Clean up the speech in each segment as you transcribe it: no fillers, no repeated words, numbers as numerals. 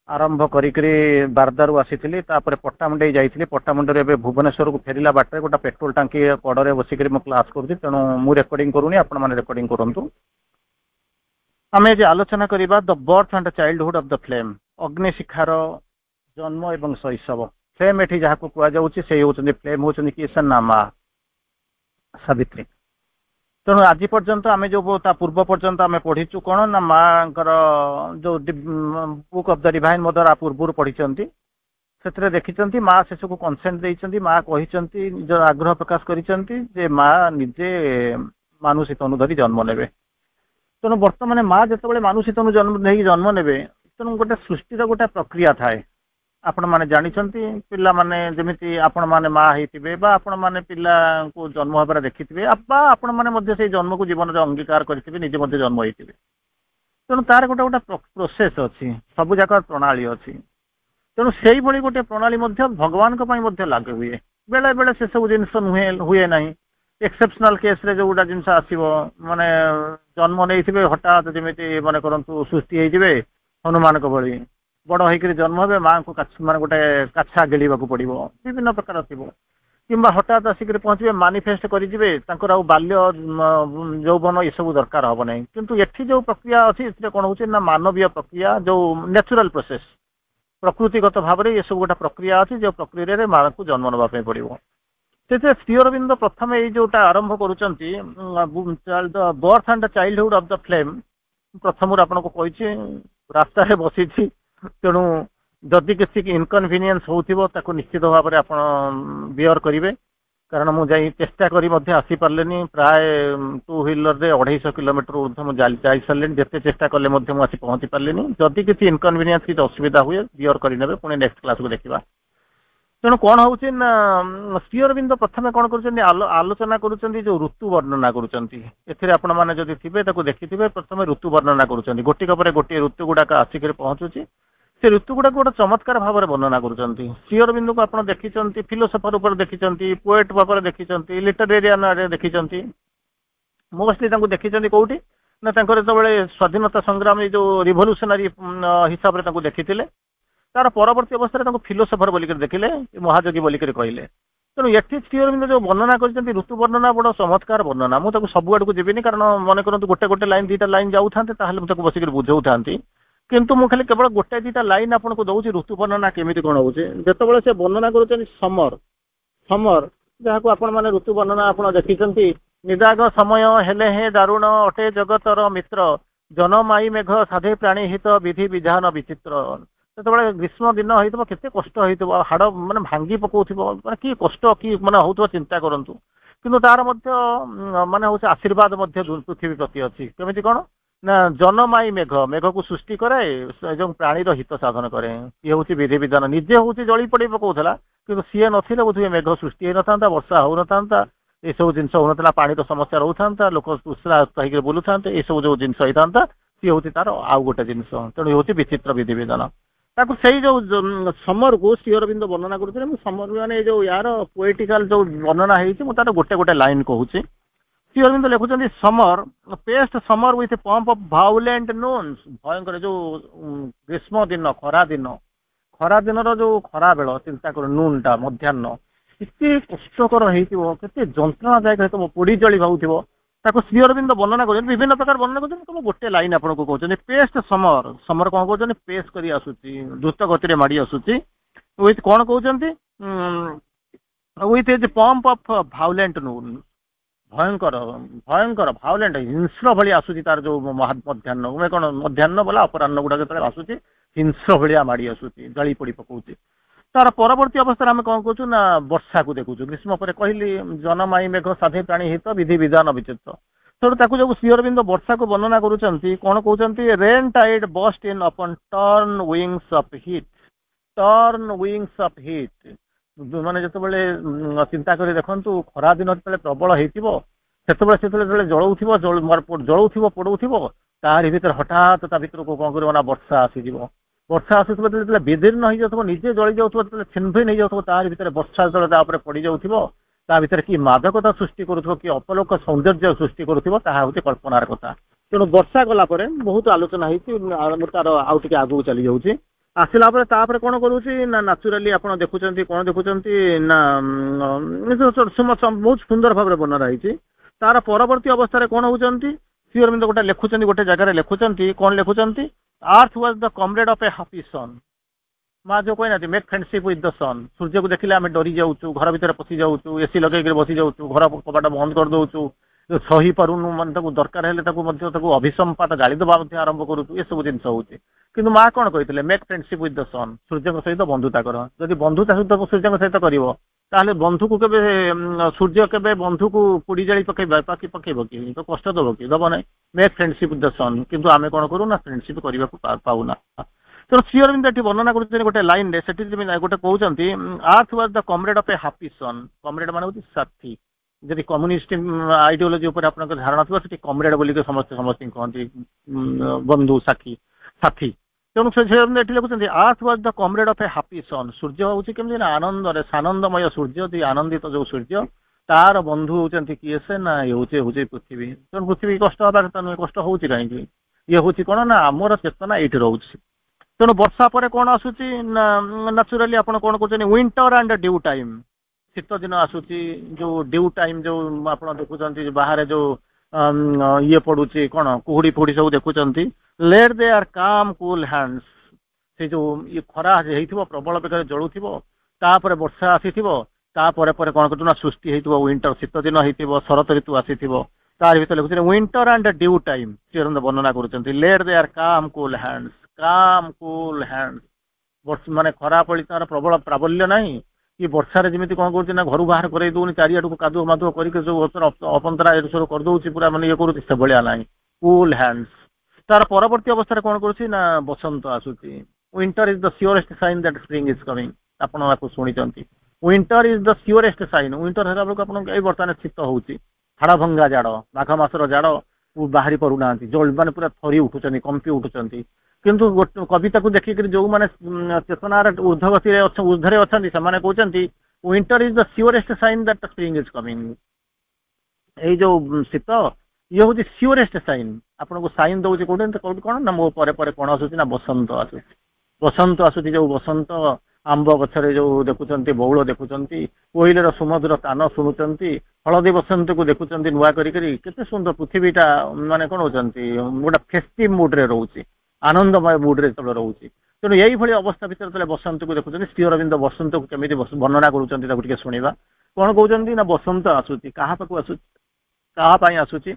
आरंभ करी बारदारू आसी तापर पट्टामुंडे जाइए पट्टामुंडे एवं भुवनेश्वर को फेरला बाटे गोटे पेट्रोल टांकी कड़े बसिक क्लास करुँच तेणु मुझे रेकर्डिंग करूनी आपण मैंने रेकर्डिंग करूँ आम जे आलोचना करवा the birth and childhood of the flame अग्निशिखार जन्म एवं शैशव फ्लेम एठी जहाँ को कहुच्छे से होती फ्लेम होती किए ना माँ सावित्री तेणु आज पर्यंत आम जो पूर्व पर्यंत आम पढ़ीचु कौन ना माँ जो book of the divine mother पूर्व पढ़ी से देखी माँ शेष को कंसेंट देती माँ कहते निज आग्रह प्रकाश कर माँ निजे मानुषी तनु धरी जन्म ने तेणु बर्तमान माँ जो मानुषी तनु जन्म ने तेणु गोटे सृष्टिर गोटे प्रक्रिया थाए आपण मैंने जानते पिला माने जमी आपण मैंने माँ होते आपण मैंने पिला को जन्म होबार देखिथे आपण मैंने से जन्म को जीवन अंगीकार करेंगे निजे जन्म होते तेणु तार गोटे गोटे प्रोसेस अच्छी सबूक प्रणाली अच्छी तेणु से भाई गोटे प्रणाली भगवान लागू हुए बेले बेले से सब जिन हुए ना एक्सेप्शनल केस रे जो गोटा जिनस आसो माने जन्म नहीं हठात जमी मन करूँ सृष्टि होते हनुमान को भली बड़ होकर जन्म हे माँ को माने गोटे काछा गिड़ा पड़ो विभिन्न प्रकार थी कि हठात आसिक पहुँचे मानिफेस्ट करेंगे बाल्य यौवन ये सब दरकार हम ना किंतु एठी जो प्रक्रिया अच्छी कौन हो मानवीय प्रक्रिया जो नेचुरल प्रोसेस प्रकृतिगत भाव में ये सब गोटे प्रक्रिया अच्छी जो प्रक्रिया माँ को जन्म नापी पड़ो से श्री अरविंद प्रथम ये जोटा आरंभ कर birth and childhood of the flame प्रथम आपन को कही रास्ता बसी तेणु जदि किसी इनकनभिनियंस हो निश्चित भाव में आप बियर करेंगे कारण मुझे चेष्टा करी आसी पारे प्राय 2 व्हीलर 250 किलोमीटर ऊर्ध मुझे सारे जिते चेष्टा कले मुझे पहुँची पारे जदि किसी इनकनभिनियंस किसी असुविधा हुए बियर करे पुणी नेक्स्ट क्लास को देखा तेणु कौन हो श्री अरविंद प्रथम कौन कर आलोचना करुँच जो ऋतु वर्णना करुँच थे देखिथे प्रथम ऋतु वर्णना करुँच गोटिक पर गोटे ऋतु गुड़ाक आसिक पहुँचुची से ऋतु गुड़ाक गोटे चमत्कार भाव में वर्णना करुँच श्री अरविंद को आप देखी फिलोसफर उपर देखी पोएट भाव देखी लिटरेरियन देखी मोस्टली देखी कौटी ना जो स्वाधीनता संग्राम जो रिवोल्यूशनरी हिसाब से देखी तार परवर्ती अवस्था फिलोसफर बोलिक देखिले महाजोगी बोलिक कहले तेणु ये श्री अरविंद जो वर्णना कर ऋतु वर्णना बड़ चमत्कार वर्णना मुझे सब आड़ को जीविनी कारण मन करूँ गोटे गोटे लाइन 2टा लाइन जाऊँ मुझे बसिक बुझाऊ था किंतु मुझे खाली केवल गोटे 2टा लाइन आपन को दूसरी ऋतु वर्णना केमी कौन हो जो से वर्णना कर समर समर जहाँ को आपण मैंने ऋतु वर्णना आप देखी निदाग समय हेले हे दारुण अटे जगतर मित्र जनमाई मेघ साधे प्राणी हित विधि विधान विचित्र जो ग्रीष्म दिन हो केते कष्ट हो हाड़ माने भांगी पकाउथिबो माने कि कष्ट कि माने होतो चिंता करंतु किंतु तार मध्य माने होचे आशीर्वाद मध्य पृथ्वी प्रति अछि केमिति कोन ना जनमाई मेघ मेघ को सृष्टि करे जो प्राणीर हित साधन करे ये होची विधि विधान निजे होची जळी पड़ी पकाउथला किंतु सीए नथिले बुझे मेघ सृष्टि हे नथांता वर्षा हो नथांता ये सब जिनस हो नथला पानी तो समस्या रहउथांता लोक उत्साह कहिके बोलुथांते ये सब जो जिनस होइथांता सी होची तार आउ गोटे जिनस तेणु होची विचित्र विधि विधान से जो समर को श्री अरविंद वर्णना करुँचे समर माने जो यार पोएटिकल जो वर्णना है तार गोटे गोटे लाइन कहूँ श्री अरविंद लिखुं summer past summer with pomp of violent noons भयंकर जो ग्रीष्म दिन खरा दिन जो खरा बेल चिंता कर नून टा मध्याह्न इतने कष्टकर होते जंत्रणादायक पोड़ी जली भावुव ताको श्री अरविंद वर्णना कर विभिन्न प्रकार वर्णना कर गोटे लाइन आपको कहते पेस्ट समर समर कौन कहते पेस्ट कर आसूची द्रुत गति माड़ी आसूची विथ कौन कहते with age pomp of violent noon भयंकर भयंकर वायलेंट हिंस्र भाई आसूची तार जो मध्याह्न कौन मध्याह्न बोला अपराह्न गुड़ा जो आसूची हिंस्र भाया माड़ी आसूची जली पड़ी पकाउची तार परवर्ती अवस्था आम कौन कहूँ ना वर्षा को देखु ग्रीष्म पर कहली जनमाई मेघ साधे प्राणी हित विधि विधान विचित्र तेणु जो श्री अरविंद वर्षा को वर्णना करुँच कौन कहते rain tide burst in upon turn wings of heat माने जो चिंता कर देखु खरा दिन जो प्रबल होते जलाऊ पड़ू तार भर हठात भर को कौन कर वर्षा आसीज वर्षा आसूब जो विदीर्ण हो जाऊँ निजे जली जाऊँ छिन्भिन हो जाऊँ तार भर वर्षा जल पड़ जाऊँ ता भर कि मादकता सृष्टि करूँ कि अपलोक सौंदर्य सृष्टि करूँ हूँ कल्पनार कथा तेणु वर्षा गलापर बहुत आलोचना होती तार आउ टे आगू चली जाऊँगी ଆସିଲା ପରେ ତାପରେ କଣ କରୁଛି ନା ନ୍ୟାଚୁରାଲି ଆପଣ ଦେଖୁଛନ୍ତି କଣ ଦେଖୁଛନ୍ତି ନା ବହୁତ ସୁନ୍ଦର ଭାବରେ ବର୍ଣ୍ଣନା ହେଇଛି। ତାର ପରବର୍ତ୍ତୀ ଅବସ୍ଥାରେ କଣ ହଉଛନ୍ତି ଶ୍ରୀ ଅରବିନ୍ଦ ଗୋଟେ ଲେଖୁଛନ୍ତି ଗୋଟେ ଜାଗାରେ ଲେଖୁଛନ୍ତି କଣ ଲେଖୁଛନ୍ତି earth was the comrade of a happy sun. ମା ଯୋଉ କହିନାହାନ୍ତି make friendship with the sun. ସୂର୍ଯ୍ୟକୁ ଦେଖିଲେ ଆମେ ଡରି ଯାଉଛୁ, ଘର ଭିତରେ ପଶି ଯାଉଛୁ, ଏସି ଲଗେଇକି ବସି ଯାଉଛୁ, ଘର କବାଟ ବନ୍ଦ କରିଦଉଛୁ, ସହି ପାରୁନୁ, ମାନେ ତାକୁ ଦରକାର ହେଲେ ତାକୁ ମଧ୍ୟ ତାକୁ ଅଭିସମ୍ପାତ ଗାଳି ଦେବା ମଧ୍ୟ ଆରମ୍ଭ କରୁଛୁ, ଏସବୁ ଜିନିଷ ହଉଛି। କିନ୍ତୁ ମା କଣ କହିଥିଲେ ମେକ୍ ଫ୍ରେଣ୍ଡସିପ୍ ୱିଥ୍ ଦ ସନ୍। ସୂର୍ଯ୍ୟଙ୍କ ସହିତ ବନ୍ଧୁତା କର। ଯଦି ବନ୍ଧୁତା ସୂର୍ଯ୍ୟଙ୍କ ସହିତ କରିବ ତାହେଲେ ବନ୍ଧୁକୁ କେବେ ସୂର୍ଯ୍ୟ କେବେ ବନ୍ଧୁକୁ ପୋଡ଼ି ଜାଳି ପକେଇବ କି ତ କଷ୍ଟ ଦବ କି? ଦବ ନାହିଁ। ମେକ୍ ଫ୍ରେଣ୍ଡସିପ୍ ୱିଥ୍ ଦ ସନ୍। କିନ୍ତୁ ଆମେ କଣ କରୁ ନା ଫ୍ରେଣ୍ଡସିପ୍ କରିବାକୁ ପାଉନା। ତେଣୁ ଶ୍ରୀ ଅରବିନ୍ଦ ଏଠି ବର୍ଣ୍ଣନା କରୁଛନ୍ତି ଗୋଟେ ଲାଇନରେ, ସେଠି ଗୋଟେ କହୁଛନ୍ତି earth was the comrade of a happy sun. Comrade ମାନେ ହଉଛି ସାଥୀ। ଯଦି କମ୍ୟୁନିଷ୍ଟ ଆଇଡିଓଲୋଜି ଉପରେ ଆପଣଙ୍କ ଧାରଣା ଥିବ ସେଠି କମରେଡ୍ ବୋଲିକି ସମସ୍ତଙ୍କୁ କହନ୍ତି, ବନ୍ଧୁ ସାଥୀ ସାଥୀ। ତେଣୁ ସେ ଏଠି ଲେଖୁଛନ୍ତି earth was the comrade of a happy sun. ସୂର୍ଯ୍ୟ ହଉଛି କେମିତି ନା ଆନନ୍ଦରେ ସାନନ୍ଦମୟ ସୂର୍ଯ୍ୟ, ଆନନ୍ଦିତ ଯୋଉ ସୂର୍ଯ୍ୟ, ତାର ବନ୍ଧୁ ହଉଛନ୍ତି କିଏ ସେ ନା ଇଏ ହଉଛି ପୃଥିବୀ। ତେଣୁ ପୃଥିବୀ କଷ୍ଟ ହବା କଥା ନୁହେଁ, କଷ୍ଟ ହଉଛି କାହିଁକି? ଇଏ ହଉଛି କଣ ନା ଆମର ଚେତନା ଏଇଠି ରହୁଛି। ତେଣୁ ବର୍ଷା ପରେ କଣ ଆସୁଛି ନା ନ୍ୟାଚୁରାଲି ଆପଣ କଣ କରୁଛନ୍ତି ୱିଣ୍ଟର ଆଣ୍ଡ ଡ୍ୟୁ ଟାଇମ୍। ଶୀତ ଦିନ ଆସୁଛି, ଯୋଉ ଡ୍ୟୁ ଟାଇମ୍ ଯୋଉ ଆପଣ ଦେଖୁଛନ୍ତି ବାହାରେ ଯୋଉ ଇଏ ପଡୁଛି କଣ କୁହୁଡି ଫୁହୁଡି ସବୁ ଦେଖୁଛନ୍ତି। ଲେଟ୍ ଦେ ଆର୍ କାମ୍ କୁଲ୍ ହ୍ୟାଣ୍ଡସ୍। ସେ ଯୋଉ ଇଏ ଖରା ହେଇଥିବ ପ୍ରବଳ ବେଗରେ ଜଳୁଥିବ, ତାପରେ ବର୍ଷା ଆସିଥିବ, ତାପରେ ପରେ କଣ କରୁଛୁ ନା ସୃଷ୍ଟି ହେଇଥିବ ୱିଣ୍ଟର, ଶୀତ ଦିନ ହେଇଥିବ, ଶରତ ଋତୁ ଆସିଥିବ। ତାରି ଭିତରେ ଲେଖୁଛନ୍ତି ୱିଣ୍ଟର ଆଣ୍ଡ ଡ୍ୟୁ ଟାଇମ୍। ସେ ବର୍ଣ୍ଣନା କରୁଛନ୍ତି ଲେଟ୍ ଦେ ଆର୍ କାମ୍ କୁଲ୍ ହ୍ୟାଣ୍ଡସ୍। କାମ୍ କୁଲ୍ ହ୍ୟାଣ୍ଡସ୍ ମାନେ ଖରା ପଳି ତାର ପ୍ରବଳ ପ୍ରାବଲ୍ୟ ନାହିଁ କି ବର୍ଷାରେ ଯେମିତି କଣ କରୁଛି ନା ଘରୁ ବାହାର କରେଇ ଦଉନି, ଚାରିଆଡକୁ କାଦୁଅ ମାଦୁଅ କରିକି ସବୁ ଅପନ୍ତରା ସବୁ କରିଦଉଛି, ପୁରା ମାନେ ଇଏ କରୁଛି, ସେଭଳିଆ ନାହିଁ। Cool hands. ତାର ପରବର୍ତ୍ତୀ ଅବସ୍ଥାରେ କଣ କରୁଛି ନା ବସନ୍ତ ଆସୁଛି। Winter is the surest sign that spring is coming. ଆପଣ ତାକୁ ଶୁଣିଛନ୍ତି। Winter is the surest sign. Winter ହେଲା ବେଳକୁ ଆପଣଙ୍କୁ ଏଇ ବର୍ତ୍ତମାନ ଶୀତ ହଉଛି, ହାଡ଼ ଭଙ୍ଗା ଜାଡ଼, ମାଘ ମାସର ଜାଡ଼ ବାହାରି ପାରୁନାହାନ୍ତି, ମାନେ ପୁରା ଥରି ଉଠୁଛନ୍ତି, କମ୍ପି ଉଠୁଛନ୍ତି। କିନ୍ତୁ କବିତାକୁ ଦେଖିକରି ଯୋଉମାନେ ଚେତନାର ଉର୍ଦ୍ଧ୍ୱରେ ଅଛନ୍ତି ସେମାନେ କହୁଛନ୍ତି winter is the surest sign that spring is coming. ଏଇ ଯୋଉ ଶୀତ ଇଏ ହଉଛି ସିଓରେଷ୍ଟ ସାଇନ୍। ଆପଣଙ୍କୁ ସାଇନ୍ ଦଉଛି କୋଉଠି କଣ ନା ମୋ ପରେ ପରେ କଣ ଆସୁଛି ନା ବସନ୍ତ ଆସୁଛି। ବସନ୍ତ ଆସୁଛି, ଯୋଉ ବସନ୍ତ ଆମ୍ବ ଗଛରେ ଯୋଉ ଦେଖୁଛନ୍ତି ବଉଳ ଦେଖୁଛନ୍ତି, କୋଇଲିର ସୁମଧୁର ତାନ ଶୁଣୁଛନ୍ତି, ହଳଦୀ ବସନ୍ତକୁ ଦେଖୁଛନ୍ତି ନୂଆ କରିକିରି, କେତେ ସୁନ୍ଦର ପୃଥିବୀଟା ମାନେ କଣ ହଉଛନ୍ତି ଗୋଟେ ଫେଷ୍ଟିଭ୍ ମୁଡରେ ରହୁଛି, ଆନନ୍ଦମୟ ମୁଡରେ ଯେତେବେଳେ ରହୁଛି। ତେଣୁ ଏଇଭଳି ଅବସ୍ଥା ଭିତରେ ଯେତେବେଳେ ବସନ୍ତକୁ ଦେଖୁଛନ୍ତି, ଶ୍ରୀ ଅରବିନ୍ଦ ବସନ୍ତକୁ କେମିତି ବର୍ଣ୍ଣନା କରୁଛନ୍ତି ତାକୁ ଟିକେ ଶୁଣିବା। କଣ କହୁଛନ୍ତି ନା ବସନ୍ତ ଆସୁଛି, କାହା ପାଖକୁ ଆସୁଛି, କାହା ପାଇଁ ଆସୁଛି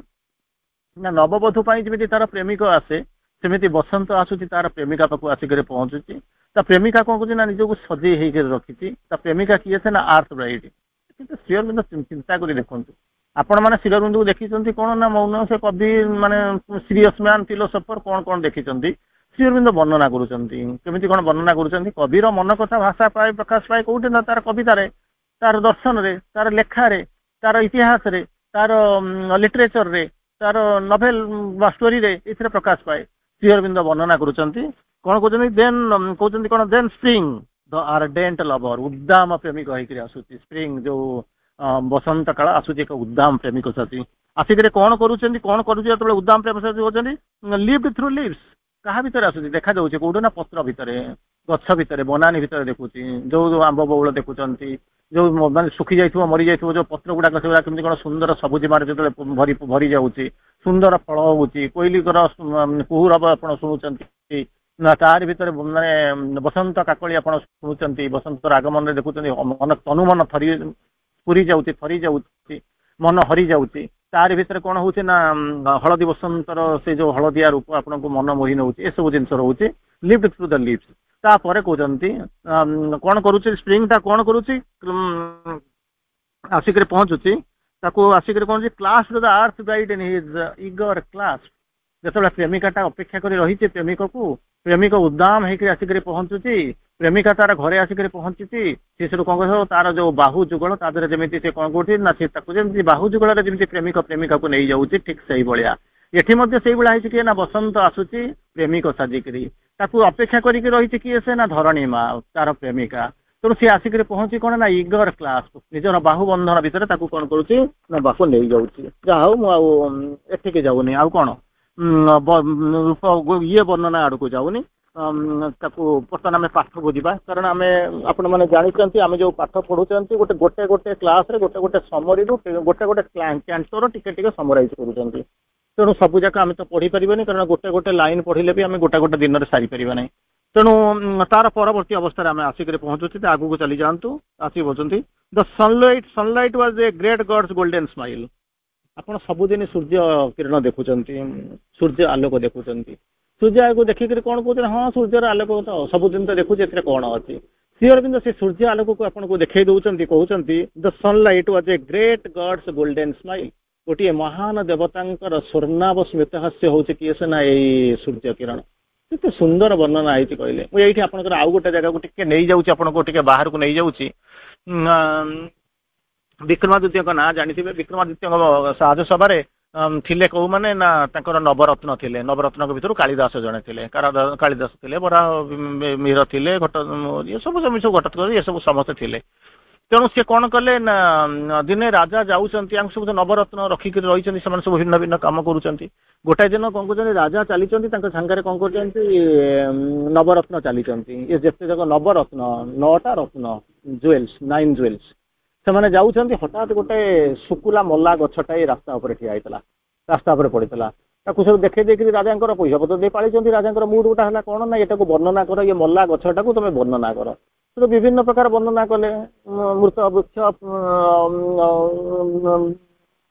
ନା ନବବଧୂ ପାଇଁ ଯେମିତି ତାର ପ୍ରେମିକ ଆସେ, ସେମିତି ବସନ୍ତ ଆସୁଛି ତାର ପ୍ରେମିକା ପାଖକୁ ଆସିକରି ପହଞ୍ଚୁଛି। ତା ପ୍ରେମିକା କଣ କରୁଛି ନା ନିଜକୁ ସଜେଇ ହେଇକରି ରଖିଛି। ତା ପ୍ରେମିକା କିଏ ସେ ନା ଆର୍ଥ ବ୍ରାଇଡ୍। କିନ୍ତୁ ଶ୍ରୀ ଅରବିନ୍ଦ ଚିନ୍ତା କରି ଦେଖନ୍ତୁ, ଆପଣ ମାନେ ଶ୍ରୀ ଅରବିନ୍ଦକୁ ଦେଖିଛନ୍ତି କଣ ନା ମୌନ ସେ କବି, ମାନେ ସିରିୟସ୍ ମ୍ୟାନ୍, ଫିଲୋସଫର, କଣ କଣ ଦେଖିଛନ୍ତି। ଶ୍ରୀ ଅରବିନ୍ଦ ବର୍ଣ୍ଣନା କରୁଛନ୍ତି, କେମିତି କଣ ବର୍ଣ୍ଣନା କରୁଛନ୍ତି। କବିର ମନ କଥା ଭାଷା ପାଏ, ପ୍ରକାଶ ପାଏ କୋଉଠି ନା ତାର କବିତାରେ, ତାର ଦର୍ଶନରେ, ତାର ଲେଖାରେ, ତାର ଇତିହାସରେ, ତାର ଲିଟରେଚରରେ, ତାର ନଭେଲ ବା ଷ୍ଟୋରିରେ, ଏଥିରେ ପ୍ରକାଶ ପାଏ। ଶ୍ରୀ ଅରବିନ୍ଦ ବର୍ଣ୍ଣନା କରୁଛନ୍ତି କଣ କହୁଛନ୍ତି, କହୁଛନ୍ତି କଣ ଦେନ୍ ସ୍ପ୍ରିଙ୍ଗ ଦ ଆର୍ଡେଣ୍ଟ ଲଭର। ଉଦ୍ଦାମ ପ୍ରେମିକ ହେଇକିରି ଆସୁଛି ସ୍ପ୍ରିଙ୍ଗ, ଯୋଉ ବସନ୍ତ କାଳ ଆସୁଛି, ଏକ ଉଦ୍ଦାମ ପ୍ରେମିକ ସାଥୀ ଆସିକରି କଣ କରୁଛନ୍ତି, କଣ କରୁଛି ଯେତେବେଳେ ଉଦ୍ଦାମ ପ୍ରେମିକ ସାଥୀ ହଉଛନ୍ତି ଲିଭ୍ଡ ଥ୍ରୁ ଲିଭ୍ସ। କାହା ଭିତରେ ଆସୁଛି ଦେଖାଯାଉଛି କୋଉଠି ନା ପତ୍ର ଭିତରେ, ଗଛ ଭିତରେ, ବନାନୀ ଭିତରେ ଦେଖୁଛି। ଯୋଉ ଆମ୍ବ ବଉଳ ଦେଖୁଛନ୍ତି, ଯୋଉ ମାନେ ଶୁଖି ଯାଇଥିବ ମରି ଯାଇଥିବ ଯୋଉ ପତ୍ର ଗୁଡାକ, ସେଗୁଡା କେମିତି କଣ ସୁନ୍ଦର ସବୁଜିମାରେ ଯେତେବେଳେ ଭରି ଯାଉଛି, ସୁନ୍ଦର ଫଳ ହଉଛି, କୋଇଲିଙ୍କର କୁହୁରବ ଆପଣ ଶୁଣୁଛନ୍ତି ନା, ତାରି ଭିତରେ ମାନେ ବସନ୍ତ କାକଳି ଆପଣ ଶୁଣୁଛନ୍ତି, ବସନ୍ତର ଆଗମନରେ ଦେଖୁଛନ୍ତି ତନୁ ମନ ପୁରି ଯାଉଛି, ଥରି ଯାଉଛି, ମନ ହରି ଯାଉଛି। ତାରି ଭିତରେ କଣ ହଉଛି ନା ହଳଦୀ ବସନ୍ତର ସେ ଯୋଉ ହଳଦିଆ ରୂପ ଆପଣଙ୍କୁ ମନ ମୋହି ନଉଛି, ଏସବୁ ଜିନିଷ ରହୁଛି ଲିଭ୍ଡ ଥ୍ରୁ ଦ ଲିଭ୍ସ। ତାପରେ କହୁଛନ୍ତି କଣ କରୁଛି ସ୍ପ୍ରିଙ୍ଗ ଟା, କଣ କରୁଛି ଆସିକରି ପହଞ୍ଚୁଛି, ତାକୁ ଆସିକରି କଣ clasp the earth bride in his eager clasp. ଯେତେବେଳେ ପ୍ରେମିକାଟା ଅପେକ୍ଷା କରି ରହିଛି ପ୍ରେମିକକୁ, ପ୍ରେମିକ ଉଦ୍ଦାମ ହେଇକରି ଆସିକରି ପହଞ୍ଚୁଛି, ପ୍ରେମିକା ତାର ଘରେ ଆସିକରି ପହଞ୍ଚିଛି, ସେ ସେଠୁ କଣ କହିବ ତାର ଯୋଉ ବାହୁ ଯୁଗଳ ତା ଦେହରେ ଯେମିତି ସେ କଣ କରୁଛି ନା ସେ ତାକୁ ଯେମିତି ବାହୁ ଯୁଗଳରେ ଯେମିତି ପ୍ରେମିକ ପ୍ରେମିକାକୁ ନେଇଯାଉଛି, ଠିକ ସେଇଭଳିଆ ଏଠି ମଧ୍ୟ ସେଇଭଳିଆ ହେଇଛି କିଏ ନା ବସନ୍ତ ଆସୁଛି ପ୍ରେମିକ ସାଜିକିରି, ତାକୁ ଅପେକ୍ଷା କରିକି ରହିଛି କିଏ ସେ ନା ଧରଣୀ ମା ତାର ପ୍ରେମିକା। ତେଣୁ ସିଏ ଆସିକରି ପହଞ୍ଚି କଣ ନା ଇଗର କ୍ଲାସ ନିଜର ବାହୁ ବନ୍ଧନ ଭିତରେ ତାକୁ କଣ କରୁଛି ନା ବାହୁ ନେଇଯାଉଛି। ଯାହା ହଉ ମୁଁ ଆଉ ଏଠିକି ଯାଉନି, ଆଉ କଣ ରୂପ ଇଏ ବର୍ଣ୍ଣନା ଆଡକୁ ଯାଉନି, बर्तमान आम पाठ बुझा कारण आम आपण मैंने जानते आम जो पाठ पढ़ुं गोटे गोटे गोटे क्लास रे गोटे गोटे समरी गोटे गोटे कैंटर टिके समराइज कर तेणु सब जाक आम तो पढ़ी पारे कारण गोटे गोटे लाइन पढ़ले भी आम गोटे गोटे दिन में सारी पार ना तेणु तार परवर्ती अवस्था आम आसिक पहुँचुचे आगू को चली जातु आसिक बोलते the sunlight was a great god's golden smile आप सबुदिन सूर्य किरण देखुं सूर्य आलोक देखुं सूर्य को देखिक कौन कहते हाँ सूर्यर आलोक तो सबुदिन तो देखुचे कौन अच्छी श्री अरविंद से सूर्य आलोक को आपको देखई दौरान कहते the sunlight was a great god's golden smile गोटे महान देवता स्वर्णाभ स्मित हास्य हूँ किए से ना यही सूर्य किरण केते सुंदर वर्णना है कहले मुझे आपंकर आउ गोटे जगह को टिके नहीं जाऊँ आपको टिके बाहर को नहीं जाऊँगी विक्रमादित्य ना जानी विक्रमादित्य साहज सभारे थिले कौ माने ना नवरत्न थिले नवरत्न भितर कालिदास जड़े थे कालिदास थे बरा मीर थे घट ये सब सब घट ये सब समस्ते थे तेणु सी कौन कले ना दिने राजा जाऊँच सब नवरत्न रखिक रही सब भिन्न भिन्न कम कर गोटाए दिन कौन कर राजा चली सांगे कौन कर नवरत्न चली ये जिते जाक नवरत्न 9टा रत्न ज्वेल्स 9 ज्वेल्स से जाऊँच हठात गोटे शुकुला मल्ला गछटाई रास्ता उपर ठिया रास्ता उपर पड़ता सब देखे देखिए राजा पैसा पत्र दे पाली राजा मूड गोटा है कौन ना यहाँ वर्णना कर ये मल्ला गछटा को तुम वर्णना कर तो विभिन्न प्रकार वर्णना कले मृत वृक्ष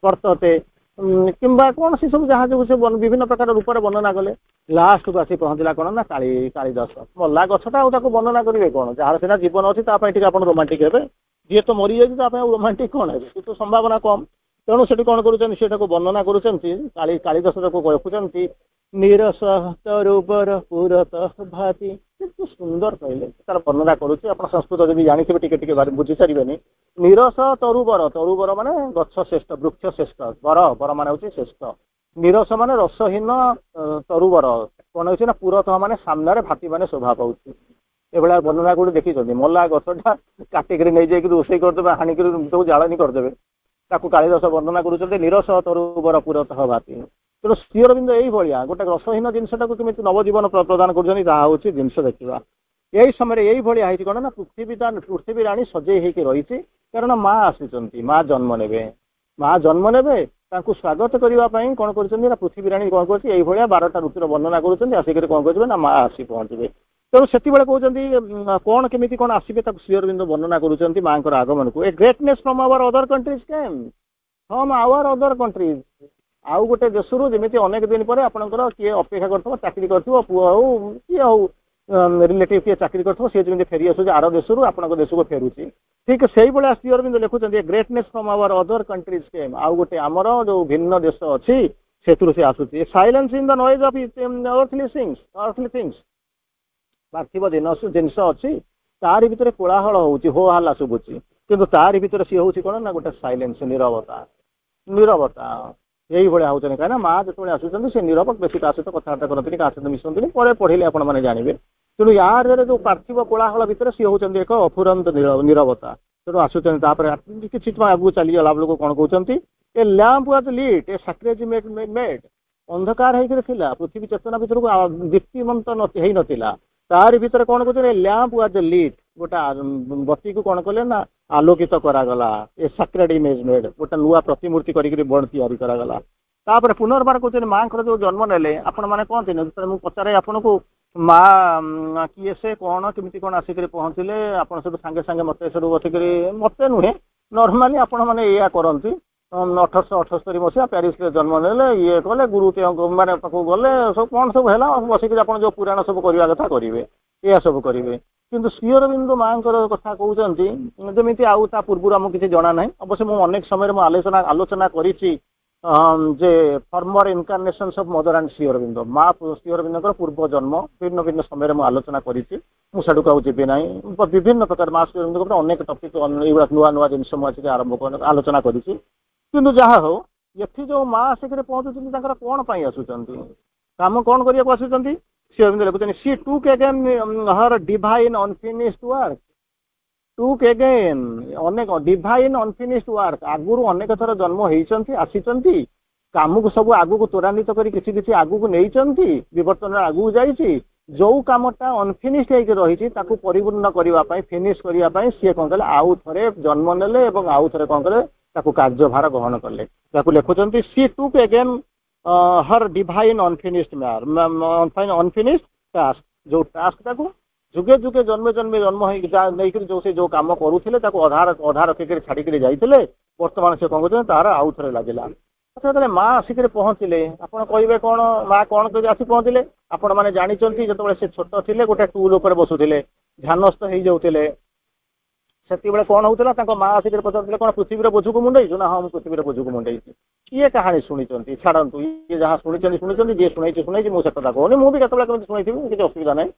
वर्तते किंबा कौन सी सब जहाँ जो से विभिन्न प्रकार रूप से वर्णना कले लास्ट को आसी पहुँचला कौन ना कालिदास मल्ला गछटा वर्णना करेंगे कौन जार सीना जीवन अच्छी आप रोमांटिक हे जी तो मरी जाए रोमांटिक कौन है तो संभावना कम तेणु से कौन कर वर्णना कलिदास रखुंट नीरस तरुबर पुरत भाति सुंदर कहले तार वर्णना करुच्ची आप संस्कृत जब जानते टे बुझी सारे नीरस तरुबर तरुबर माने गछ श्रेष्ठ वृक्ष श्रेष्ठ बर मान हूँ श्रेष्ठ नीरस माने रसहीन तरुबर कौन हो पुरत माने सामने भाति माने शोभा पाऊँ ये वर्णना कौटे देखी मल्ला गछटा काटिक नहीं जाए रोषे करदे हाणिक सब जालानी करदे कालिदास वर्णना कर नीरस तरुबर पुरत भाति तेणु श्री अरविंद यही भाया गोटे रसहीन जिनसा कमी नवजीवन प्रदान कर जिनस देखा यही समय यही भाया कौन ना पृथ्वी राणी सजे रही कारण माँ आसी माँ जन्म ने माँ जन्म ने स्वागत करने कौन कर पृथ्वी राणी कौन कर 12टा ऋतुर वर्णना कर कौन कर माँ आसी पहुँचे तेणु से कहते कौन केमी कौन आसवे श्री अरविंद वर्णना कर माँ आगमन को a greatness from our other countries came from our other countries आउ गोटे देश जमी अनेक दिन पर आपंकर किए अपेक्षा कर चाकरी कर पुआ हो किए हो रिलेटिव किए चाकरी कर फेरी आस आर देश आप देश को फेरुची ठीक से भाया श्री अरविंद लिखुं greatness from our other countries केम आउ गोटे आमर जो भिन्न देश अच्छी से आसूसी silence in the noise of earthly things पार्थिव जिनस अच्छी तारि भितर कोलाहल हो हल्ला शुभुची किंतु तारि भितर सी हूँ कौन ना गोटे साइलेंस नीरवता यही भाया होती कहीं माँ जो आसुच्च से नीरव बेसी क्या सहित कथबार्ता करते क्या सहित मिशंती पर पढ़े आपने जानवे तेणु यार जो पार्थिव कोलाहल भितर सी हूँ एक अफुरंत नीरवता तेणु आसूँ कि आगू चलीगला बेलू कौन कहते ए लैंप वाज लीट ए सैक्रेज मेड अंधकार होता पृथ्वी चेतना भितर को दीप्तिमंत होता तार भीतर कौन कहते लैंप वाज लीट गोटे बत्ती को कौन कले ना आलोकित करागला ए सैक्रेड इमेज मेड गोटे नुआ प्रतिमूर्ति करागला तापर पुनर्बार कहते माँ जो जन्म नेले आपण मैंने कहते मुझे पचारे आपन को माँ किए से कौन केमी कौन आसिक पहुँचले आप सागे सागे मत बसिक मत नुहे नॉर्मली आपण मैंने या करती 1878 मसीहा प्यारिस जन्म ने ये कले गुरु माने गले सब कौन सब है बसिक जो पुराण सब करवा कथा करेंगे या सब करेंगे किंतु श्री अरविंद माँ कथा कहते जमी आउ पूर्व आमको किसी जना ना अवश्य मुझे अनेक समय आलोचना करी जे former incarnations of Mother and Shri Aurobindo माँ श्री अरविंद पूर्व जन्म भिन्न भिन्न समय मुझे आलोचना करी मुझे को जीवी ना विभिन्न प्रकार माँ श्री अरविंद अनेक टपिक नुआ नुआ जिन मुझे आरंभ आलोचना करी किंतु जहाँ हो ये जो माँ आसिक पहुँचुं कौन पाई आसुच्च कम कौन करने आसुच्च श्री अरविंद लिखुं she took again her divine unfinished work took again अनेक डिवाइन अनफिनिश्ड वर्क आगुरी अनेक थर जन्म होती आसी काम को सब आगू को त्वरान्वित कर किसी आगू को नहीं विवर्तन आगू जाइए जो कामटा अनफिनिश्ड होकर रही परिपूर्ण करने फिनिश करने सी कौन कले आउ थे जन्म नेले आउ थे कौन कले कार्यभार ग्रहण कले लिखुंट she took again her divine unfinished unfinished task जो टास्क जुगे जुगे जन्मे जन्मे जन्म नहीं जो से जो कम करुले अधा अधा रखिक छाड़ी जाते बर्तमान से कौन कर तार आउ थे लगे अच्छा जो माँ आसिक पहुँचले आप कहे कौन माँ कौन कर आसी पहुँचले आपण मैंने जानते जो से छोट थे गोटे टूल उपर बसुले ध्यानस्थ हो जाते से कौन होता माँ आसिक पचार कौन पृथ्वी बोझ को मुंडे ना हाँ पृथ्वी बोझ को मुंडे ये कहानी शुणी छाड़ू ये जहाँ शुणी शुणी जी शुणी शुणी मुझे कथा कहूनी मुझे केतला शुणी किसी असुविधा ना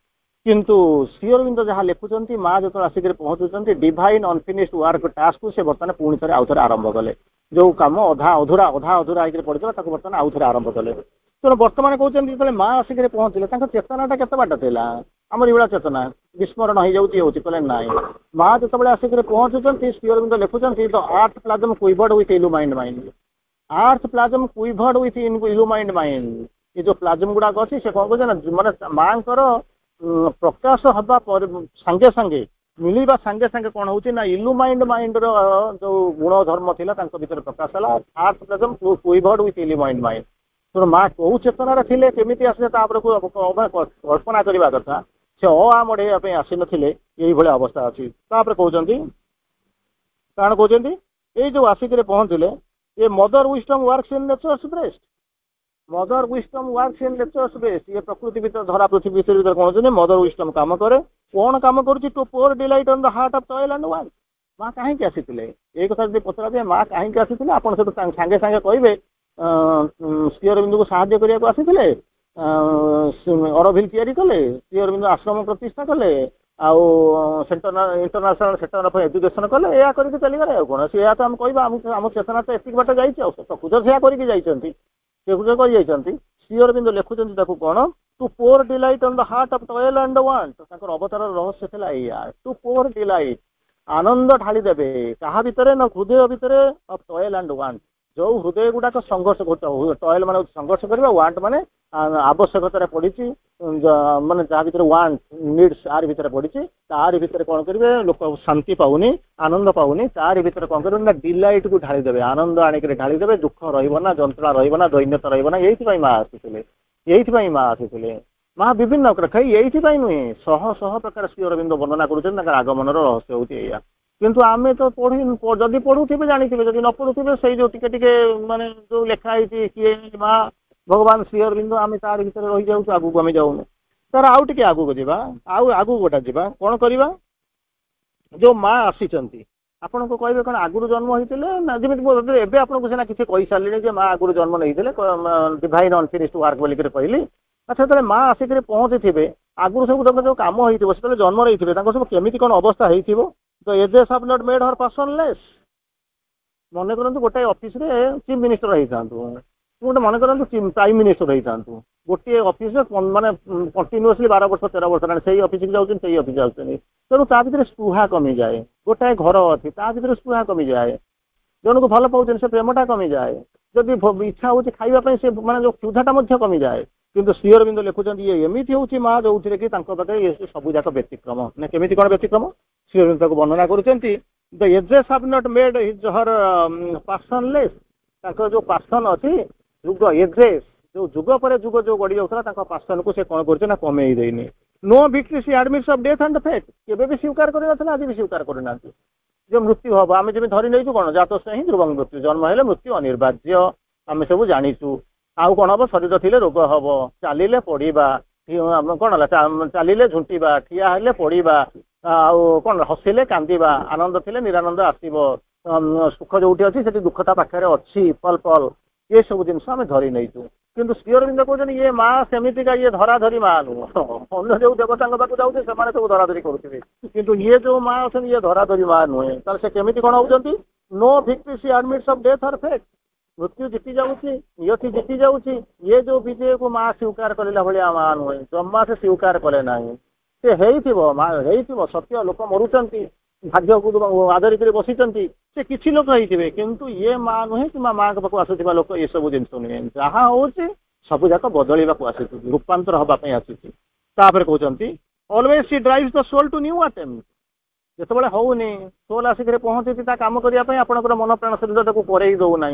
किंतु श्री अरविंद जहाँ लिखुंट माँ जो आसिक पहुँचुंट डिवाइन अनफिनिश्ड वर्क टास्क से बर्तमान पुणी थे आउ थे आरंभ कले जो कम अधा अधूरा होकर पड़ा बर्तमान आउ थे आरंभ कले तेणु बर्तमान कहते जो माँ आसिक पहुँचले चेतनाटा केत बाट था आम ये चेतना विस्मरण हो जाऊँगी कहले ना माँ जो आसिक पहुँचुंट श्री अरविंद लिखुंट the earth plasm quivered with illumined mind earth plasm quivered with illumined mind ये जो प्लाजम गुड़ाक अच्छी से कौन कहे माने माँ प्रकाश हवा सांगे सांगे मिलवा सांगे सांगे कौन होची ना इल्यूमाइंड माइंड जो गुण धर्म थिला भीतर प्रकाश है earth plasm quivered with illumined mind तो माँ कौ चेतनार थे केमी आसे कल्पना करने कथा से मढ़ेवाई आसी नथिले यही भाई अवस्था अच्छी कहते कौन कहते ये जो आसिक पहुँचले ये mother wisdom works in nature's breast mother wisdom works in nature's breast ये प्रकृति भीतर धरा पृथ्वी भीतर कौन होती मदर विस्डम काम करे कौन काम कर to pour delight on the heart of toil and wild माँ कहीं आसी ये कथा जो पचरा जाए माँ कहीं आसी आप सांगे सांगे कहे श्री अरविंद को साहाय्य करने को आसी अरविल या कले श्री अरविंद आश्रम प्रतिष्ठा कले आउ इंटरनेशनल सेंटर ऑफ एजुकेशन कले या करके चलीगले कौन से तो आम कह आम चेतना तो एतिक बाट जाइए प्रकृत से करके श्री अरविंद लिखुंट कौन to pour delight on the heart of toil and want अवतार रहस्य था या टू पोर डिलाइट आनंद ढाली देवे क्या भितर ना हृदय भितर ऑफ टॉयल एंड वांट जो हृदय गुड़ाक संघर्ष कर टॉयल मान संघर्ष करवा वांट माने आवश्यकता पड़ी माने जहाँ भीतर वांट नीड्स आर भीतर पड़ी तार भीतर कौन करेंगे लोक शांति पाऊनी आनंद पाऊनी तार भीतर कौन करेंगे ना डिलाइट को ढाली देवे आनंद आनिक ढाली देवे दुख रहा जंत्रणा रहा दैन्यता रहा ये माँ आसी ये माँ आसी माँ विभिन्न ये नुहे शह शह प्रकार श्री अरविंद वर्णना कर आगमन रहस्य होती किंतु आमे तो जदि पढ़ुवे जानी जदि न पढ़ुवे से जो टिके माने जो लिखाई किए माँ भगवान श्री अरविंद आम तार भीतर रही जाऊँ आगू आम जाऊनु तार आउ टे आगू जा आगू गोटा जा कौन करवा जो माँ आसी आपण को कहे कौन आगुरी जन्म होते ना जमी एवं आपको सीना किसी कही सारे माँ आगुरी जन्म नहीं डिवाइन अनफिनिश्ड वर्क बोलिक कहली अच्छा जो माँ आसिक पहुँची थे आगुरी सब जो कम हो जन्म रही सब केमी कौन अवस्था हो तो ages have not made her personless मन करूँ गोटे ऑफिस रे चीफ मिनिस्टर होता गोटे मन करूँ प्राइम मिनिस्टर होता गोटे ऑफिस माने कंटिन्यूअसली 12 वर्ष 13 वर्ष से ऑफिस जाऊँ ऑफिस जाऊँ तेणु ता भर स्पृहा कमी जाए गोटाए घर अच्छी ता भर स्पृहा कमी जाए जन को भल पाँच से प्रेमटा कमी जाए जदि इच्छा हो खावाई से माने जो क्षुधाटा कमी जाए किंतु श्री अरविंद लिखुंट ये एमती हूँ माँ जो थे कि पाखे सबूक व्यतिक्रम ना केमी कौन व्यतिक्रम श्री अरविंद को वर्णना करुँच the ages have not made his her personless जो पार्सन अच्छी जुग एजेस जो जुग पर जुग जो गड़ी जाऊला पार्सन को से कौन कर कमे देनी no victory she admits of death and fate केबे भी स्वीकार करना आज भी स्वीकार करना जो मृत्यु हम आम जमी धरी नहीं कौन जात से ही ध्रुव मृत्यु जन्म है मृत्यु अनिर्वाज्य आम सब जाचु आउ कौन हम शरीर थे रोग हम चलिले पड़ा कौन चलिले झुंटा ठिया हेले पड़ा आउ कौन हसिले कांदा आनंद थे निरानंद आसव सुख जो अच्छी से दुखता पाखे अच्छी पल पल ये सब जिन आम धरी नहीं किंतु श्री अरविंद कहते ये माँ सेमितिका ये धराधरी माँ नुह अन्य जो देवता पाक जाऊे सब धराधरी करुवे किंतु ये जो माँ अच्छा ये धराधरी माँ नुहे तार से केमी कौन होती no victory she admits of death और फेट मृत्यु जीति जाऊँगी नियति जीति जाऊँगी ये जो विजय को माँ स्वीकार कला भाया माँ नुहे जमा से स्वीकार कले ना से हो सत्य लोक मरुंच भाग्य को आदरिक बसी से किसी लोक होते किंतु ये माँ नुहे कि माँ पाक आसुवा लोक ये सब जिन नुहे जहाँ हूँ सब जाक बदलवा आसी रूपांतर हाँपाई आसी तापर कहते always she drives the soul to new attempt जिते होनी सोल आसिक पहुंची काम करने आपंकर मन प्राण शरीर को करेई दौना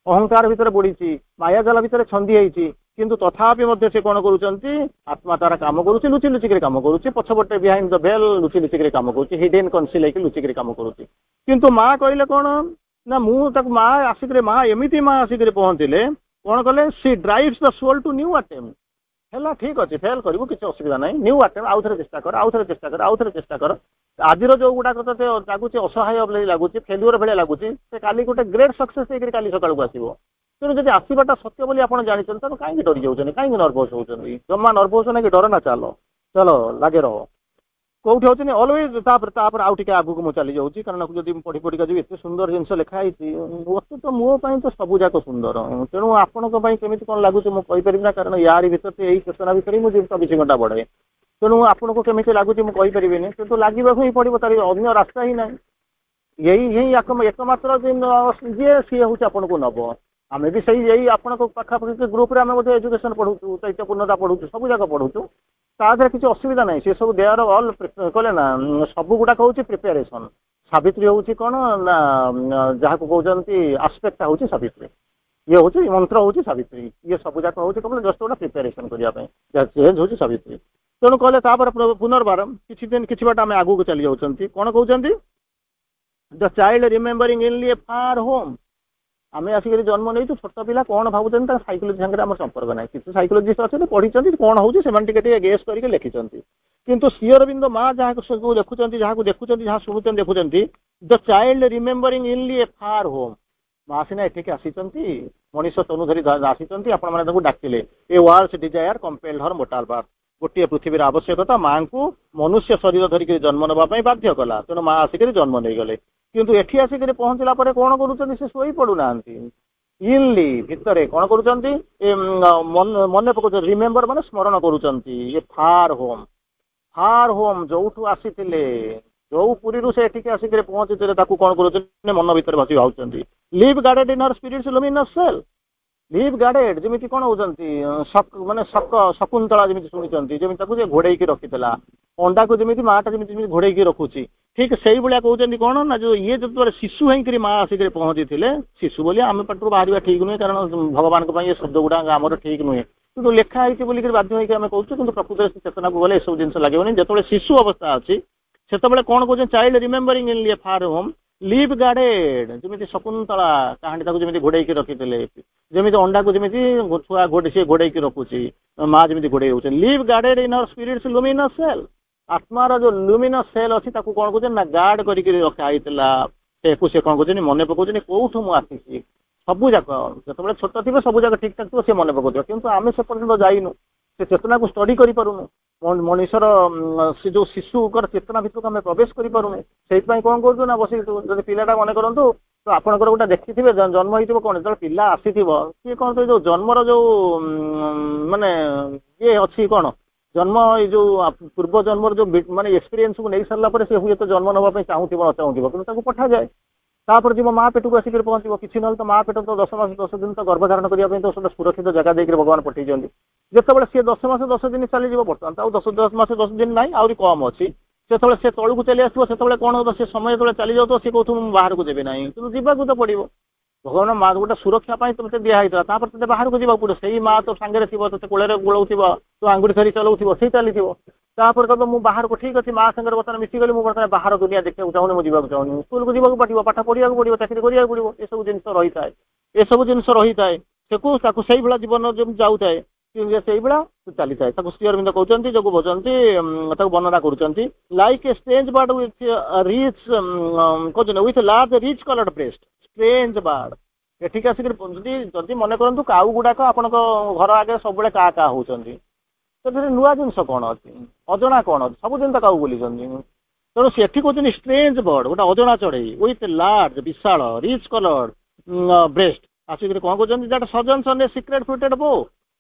अहंकार भितर बुड़ी मायाजाल भितर छंदी होती किंतु तथापि से कौन करुँच आत्मा तार काम करुँच लुचि लुचिक काम करुँच पछपटे बिहाइंड द भेल लुचि लुचिक काम करुँच हिडेन कनसिल लुचिक काम करुँच किंतु माँ कहले कौन ना मुझे माँ आसिक माँ एमती माँ आसिक पहुँचले कौन कले she drives the soul to new attempt है ठीक अच्छे फेल करूँ किसी असुविधा ना न्यू अटेम्प्ट आउ थे चेष्टा कर आउ थे चेष्टा कर आउ थे चेष्टा कर आज जो गुड़ाक ते लगुच असहाय लगुच फेल्युअर भाई लगुच काली गोटे ग्रेट सक्सेस काली सका आसो तेणु जब आसवाटा सत्य बोली आप जानते कहीं डरी जाऊँ कहीं नर्भस होती जमा नर्भस ना कि डर ना चलो चलो लगे रहो कौटी होती अलवेज आउ टे आगू मुझे चली जाऊँगी कारण जब पढ़ी पढ़िका जी एत सुंदर जिन लिखाई वस्तु तो मोपाई तो सबूक सुंदर तेणु आपण केमी कौन लगुच मुझे ना कारण यार भर यही चेतना भितर मुझे 24 घंटा बढ़े तेणु आपन को केमी लगुच मुझे किंतु लगे ही पड़ो तार अन्य रास्ता ही ना यही एकमात्र जी सी हूँ आपन को नब आम भी सही यही आपण पाखापाखि ग्रुप रे आम एजुकेशन पढ़ू चैत्यपूर्णता पढ़ू सब जाक पढ़ू तादे किसी असुविधा ना सी सब दे आर ऑल कहले ना सब गुड़ाक हूँ प्रिपेरेसन सावित्री हूँ कौन ना जहाँ को कहते आस्पेक्ट हूँ सावित्री ये हूँ मंत्र हूँ सावित्री ये सब जाक हूँ कौन जस्ट गोटे प्रिपेरेसन करने चेंज हूँ सावित्री तेणु कहले पुनर्बार किसी दिन किसी बाट आम आगू चली जाऊँ कौन कहते the child remembering inly a far home आम आसिक जन्म नहीं छोट पिला कौन भावुँ साइकोलोजी सागर आम संपर्क ना किसी साइकोलोजिस्ट अच्छे पढ़ी कौन हूँ से गेस करके लिखिं किंतु श्री अरविंद माँ जहाँ देखुं जहाँ देखुं जहाँ शुणुं देखुं the child remembering inly a far home माँ सीना एठिक आसी मनीष तनु धरी आसी आपण डाकिले ए वार्स desire compelled her mortal birth गोटे पृथ्वी आवश्यकता माँ को मनुष्य शरीर धरिक जन्म नापी बाध्य कला तेणु माँ आसिक जन्म नहीं गले किंतु एठी आसिक पहुंचला पर कौन करुँच से शोई पड़ूना इनली भितर कौन करुँच मन पकाउछ रिमेम्बर माने स्मरण करुँच ये फार होम जो आसी जो पुरी से एठिक आसिक पहुंची कौन करुँच मन भर भाषी भावुं live guarded in her spirit's luminous cell live guarded जमी कौन होती मानने शकुंतला जमी शुणी जमी घोड़े रखी अंडा को जमी माटा जमी घोड़े रखुची ठीक से भाया कहते कौन ना जो ये जो शिशु होकर माँ आसिक पहुंची थे शिशु बोली आम पटू बाहर ठीक नुहे कारण भगवान ये शब्द गुड़ा आमर ठीक नुहे कि लिखाई बोलिक बाध्य होकर कहूँ कि प्रकृत चेतना को गले सब जिन लगे जो शिशु अवस्था अच्छी से कौन कहते चाइल्ड रिमेम्बरिंग इन फार होम लिव गार्डेड जमी शकुंतला कहानी जमी घोड़े रखी जमी अंडा को जमी छुआ सी घोड़े रखुची माँ जमी घोड़े हो live guarded in her spirit's luminous cell आत्मार जो लुमिनस सेल अच्छी कौन कहते ना गार्ड करके रखाई से कौन कहते मन पकाउन कौटू मुझे सबू जाक जो छोट थी सब जाक ठीक ठाक थो सी मन पकाउ किंतु आम से पर्यटन जाइनु से चेतना को स्टडी करूँ मनीषर से जो शिशुकर चेतना भितर को आम प्रवेश करूँ से कौन करूँ ना बस जो पिलाटा मन करूँ तो आपंकर गोटे देखी जन्म हो कौन जो पिला आसी सी कौन जो जन्मर जो माने ये अच्छी कौन जन्म जो पूर्व जन्मर जो माने एक्सपीरियंस को नहीं सारा से हुए तो जन्म नापी चाहूब न चाहूब कि पठा जाए तापर जीव माँ पेट को आसिक पहुँचो किसी ना तो माँ पेट तो 10 मास 10 दिन तो गर्भधारण करने तो सुरक्षित जगह देकर भगवान पठे जिते सी 10 मास 10 दिन चली बर्तमान तो 10 मास 10 दिन ना आहरी कम अच्छी से तौक को चली आसो से कौन से समय जो चली जाऊ सी कहूँ बाहर को देवे ना कि जावाक तो पड़ो भगवान माँ गोटे सुरक्षा तुमसे दिखाई ते बाहर को जावाक पड़ो से माँ तो सांगे थी तो कूल गोलाऊ तो आंगुठी धरी चलाऊ से चली तापर कह मुझे बाहर को ठीक अच्छे माँ सागर बर्तमान मिसीगली मुझे बर्तमान बाहर दुनिया देखा चाहूँ मुझे जावाक चाहूँ स्कूल को जावाक पड़ो पाठ पढ़ा पड़ो चाकरी करा पड़ो ये सब जिन रही है ये सब जिन रही है से भाया जीवन जो जाऊे से भाया चली था श्री अरविंद कहते जो भजती वर्णना कर like a strange bird with rich कहते with large rich coloured breast strange bird एठिक आसिक जदि मन करूँ काऊ गुड़ाक आपण घर आगे सब का होती तो नुआ जिन कौन अच्छी अजना कौन अच्छी सब दिन तो काऊ बोली तेणु से कहते स्ट्रेंज बर्ड गोटे अजना चढ़ई विथ लार्ज विशाल रिच कलर्ड ब्रेस्ट आसिक कौन कहते दैट सजन ए सिक्रेट फ्रुटेड बो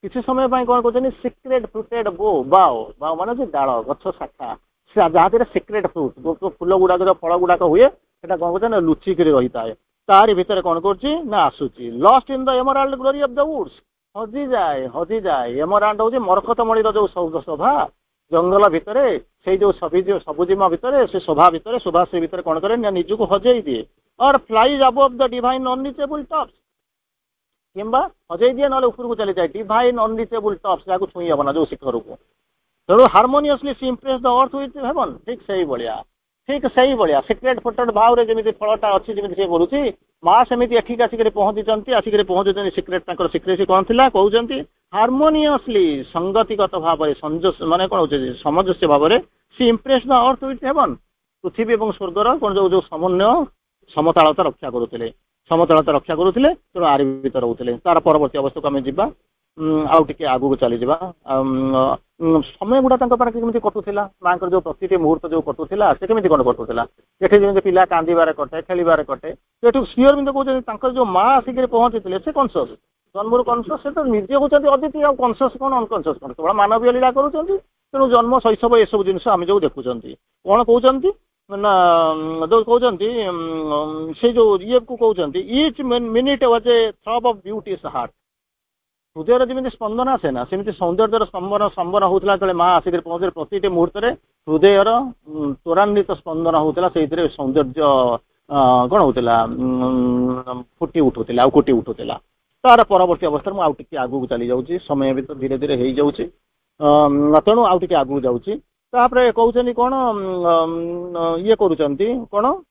किसी समय कौन कहते सिक्रेट फ्रुटेड बो बाओ बाओ माने डाल गछ शाखा जहाँ सिक्रेट फ्रुट जो फूल गुड़ाक जो फल गुड़ाक हुए से कौन कहते लुचिक रही है तारी भितर कौन कर आसूची lost in the emerald glory of the woods हजि जाए एमराल्ड हूँ मरकतमणिर जो शोभा जंगल भितर से जो सबुजिमा भितर से शोभा से भितर कौन करे निजक हजई दिए और flies above the divine unreachable tops किंबा हजई दिए ना ऊपर को चली जाए डिवाइन अनरिचेबल टॉप्स जहाँ छुई हेबना जो शिखर को तेणु harmoniously she impress the earth with heaven ठीक सही भाया सिक्रेट फोटेड भाव जमी फलटा अच्छी जमी सी बोलूँ माँ सेमती एठिक आसिक पहुँची आसिक पहुँचुच्च सिक्रेट सिक्रेसी कौन थी कहते हार्मोनियसली संगतिगत भाव माने कौन हो सामंजस्य भाव में she impress the earth with heaven पृथ्वी और स्वर्गर कौन जो समन्वय समतालता रक्षा करुले तेणु आरि भर रोते तार परवर्ती अवस्था को आम जा आउ टे आगू चली जा समय गुड़ा केमी कटुला माँ जो प्रति मुहूर्त जो कटुला से केमी कौन कटुला ये जमी पिला कांदार कटे खेलबार कटे तो श्री अरविंद कहते जो माँ आसिक पहुँची से कनसीयस जन्म कनसीयस से तो निजे होती अदिति आ कनसीयस कौन अनकनसीयस कौन केवल मानवीय लीला करुँच तेणु जन्म शैशव ये सब जिन आम जो देखुं कौन कहते ना जो कहते से जो ये को कहते each minute was a throb of beauty's heart हृदय जमी स्पंदन आसे ना सेमती सौंदर्यर स्पंदन होता जो माँ आसिक पहुँचे प्रति मुहूर्त हृदय त्वरान्वित स्पंदन होता से सौंदर्य कौन होता फुटी उठूला फुटी उठूला तार परवर्ती अवस्था में आगे आगू चली जाऊँगी समय भी तो धीरे धीरे हो जाऊँगी तेणु आगे आगू जाऊँगी तापर कहते कौन ये कौन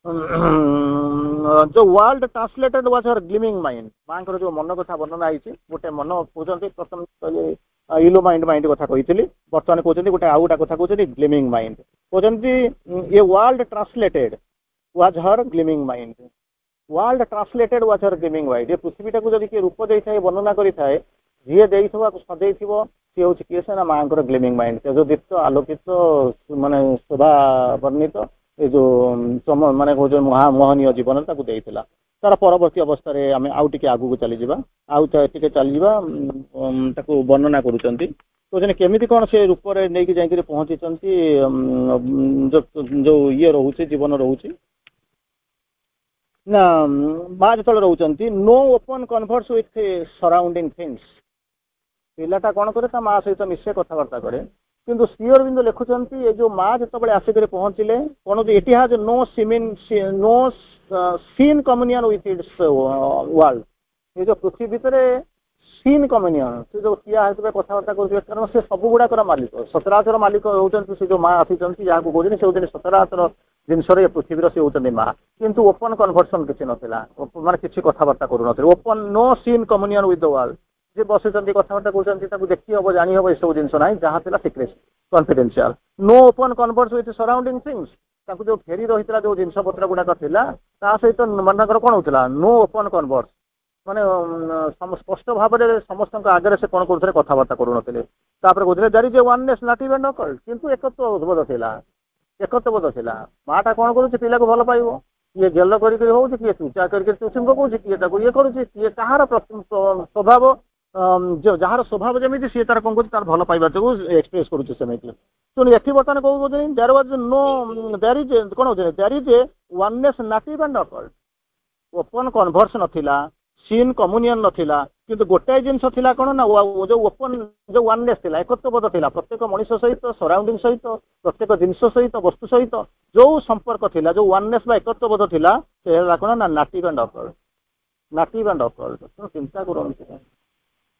जो world translated was her gleaming mind माँ जो मन कथा वर्णना आई गोटे मन कहते प्रथम इलो माइंड माइंड कथा कही बर्तमान कहते गोटे आउ गोटा कथा कहते ग्लिमिंग माइंड कहते ये world translated was her gleaming mind world translated was her gleaming mind ये पृथ्वीटा को जब किए रूप दे था वर्णना करें जी दे सदै सी हूँ किए से ना माँ ग्लिमिंग माइंड तेजदीप्त आलोकित माने शोभा वर्णित ये जो माने कौन मोहनीय जीवन देता तार परवर्ती अवस्था आम आउ टे आगू चली जा आउ टे चली वर्णना करुँच केमी कौन से रूप नहीं जाकर पहुँची जो ये रोचे जीवन रोचे ना माँ जो रोचे no open converse with surrounding things पिलाटा कौन करे माँ सहित मिसे कथबार्ता करे किंतु श्री अरविंद लिखुंट ये जो माँ जो आसिक पहुँचले कौन it has no seen communion with its world ये जो पृथ्वी भितर सीन कम्युनियन से जो किया कथबार्ता कर कारण से सब गुड़ाकर मालिक सचराचर मालिक होती से जो माँ आसी जहाँ को कहते से होती सचराचर जिनस पृथ्वी से होती माँ किंतु ओपन कन्वर्सन किसी नाला माने किसी कथबार्ता करूँ open no seen communion with the world जे बस कथबार्ता कहते देखी हम जानी हम सब जिन ना जहाँ थी secret confidential no open converse with surrounding things जो फेरी रही जो जिनस पत्र गुड़ाक था सहित मानकर कौन होता नो ओपन कन्वर्स माने स्पष्ट भाव में समस्त आगे से कौन करुले कथबार्ता करूँ कहते there is a oneness not even occult किंतु एकत्वबोध था माटा कौन कर पिला को भल पाइब किए गेल कर किए चूचा करके चूसी पकाऊँ किए ये करुए कहार स्वभाव जो जार स्वभाव जमी सी तार कौन कर भल पाइबा जो एक्सप्रेस करुचे सेमती तेणु ये बर्तमान कौन कहते there was no there is कौन होते there is a oneness not even occult open converse नथिला सीन कम्युनियन नथिला किंतु गोटाए जिनस थिला कौन ना जो ओपन जो वननेस थिला एकत्वबोध थिला प्रत्येक मनीष सहित सराउंडिंग सहित प्रत्येक जिनस सहित वस्तु सहित जो संपर्क थिला जो वननेस बा एकत्वबोध थिला से कौन ना नॉट इवन अकल्ड चिंता करते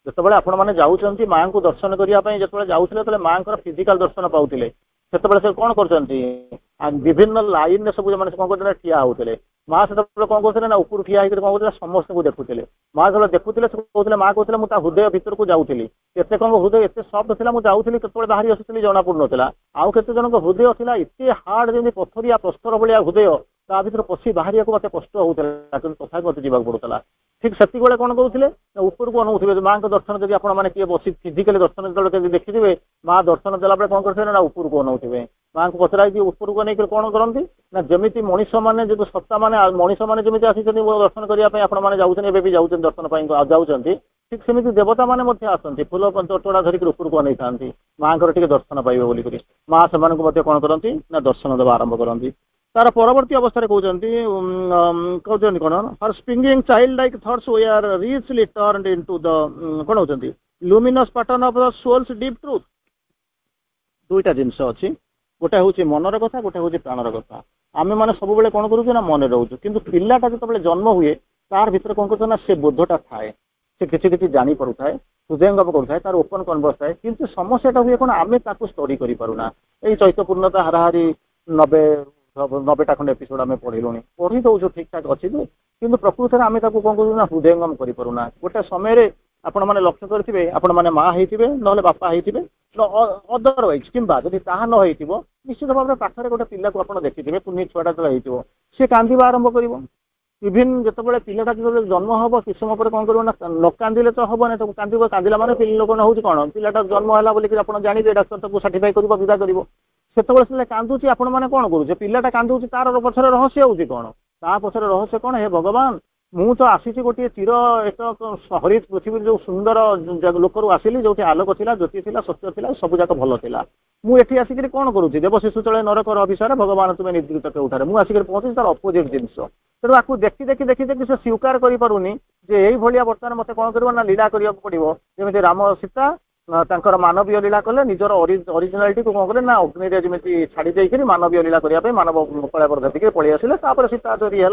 जितेबाला आपण मैंने जाऊँच माँ को दर्शन करने जो जाऊे माँ फिजिकाल दर्शन पाते से कौन कर विभिन्न लाइन सब जो कौन करते ठिया होते माँ से कौन करते ना ऊपर ठिया होकर कौन करते समस्त को देखुले माँ जो देखुले कहते माँ कहते मुझे हृदय भर को जाऊँगी एत कौन हृदय एत सफ्ट था मुझे जाऊँगी केतने बाहरी आसूली जना पड़ूला आउ केत जन हृदय था एत हार्ड जमी पथरिया प्रस्तर भाया हृदय ता भर पशि बाहर को मत कष्ट होता कि तथा मत जावाक पड़ूला ठीक से कौन करुले ऊपर को अनाऊे माँ को दर्शन जब आपने किए बस फिजिकाली दर्शन जो देखिए माँ दर्शन देला कौन करते ना ऊपर को अनाऊे माँ को पचरा ऊपर को नहीं कौन करती ना जमी मनीष मैंने जो सत्ता मैंने मनीष मैंने जमी आसी दर्शन करने आपने जाऊँच भी जाऊँ दर्शन जाऊँच ठीक सेमती देवता मैंने आसती फूल चटड़ा धरिक ऊपर को अनेई था माँ को दर्शन पाइबे बोलिक माँ से कौन करती ना दर्शन देवा आरंभ करती तार परवर्ती अवस्था कहते कौन her springing child like thoughts they are richly turned into the कौन होती luminous pattern of the soul's deep truth दुईटा जिनस अच्छी गोटे हूँ मनर कथा गोटे हूँ प्राणर कथा आम मैंने सब कौन करूँ ना मन रोचु कि पिलाटा जो जन्म हुए तार भीतर कौन कर से बोधटा थाए से किसी जानी पड़ू थाए हृदयंगम करूए तार ओपन कन्वर्स थाए कि समस्याटा हुए कौन आम स्टडी करूना यही चैतपूर्णता हाराहारी 90टा खंड एपिसोड आम पढ़िलु पढ़ी दौचु ठीक ठाक अच्छी कि प्रकृत में आम कौन करूँ हृदयंगम करूना गोटे समय आपण मैंने लक्ष्य करेंगे आपण मैंने माँ होते ना बापा होते अदरवाइज कि जब ताहा न हो निश्चित भाव में पाखे गोटे पिला को आप देखिए कुनी छुआटा जो सी कांदा आरंभ कर इभिन जो पिलाटा जो जन्म हम किस समय पर कौन कर न कांदिले तो हम ना कांद कांदा माने लोक हूँ कौन पिलाटा जन्म है बोलिक आप जानते डाक्तर तक सर्टिफाई कर विदा कर से कांदुची आपण मैंने कौन करूँ पिलाटा कांदुची तार पछर रहस्य होती कौन ता पछर रहस्य कौन हे भगवान मु तो आसी गोटे चिर एक हरित पृथ्वी जो सुंदर लोकर आसिली जो आलोक था ज्योति था सत्य था सब जाक भल था मुझे आसिक कौन करुँच देव शिशुचल नरकर अभिसार भगवान तुम्हें निद्रित केउठारे मुझे पहुँची तार अपोजिट जिनस तेणु आपको देखी देखी देखी देखी से स्वीकार करें यही भाया बर्तमान मत कौन कर लीला करा पड़ो जमी राम सीता तांकर मानवीय लीला कले निजर ओरिजिनालिटी को कौन कले ना अग्नि जमी छाड़ी देकर मानवीय लीला करने मानव कला प्रजाति पलि आसिले सीता चोरी है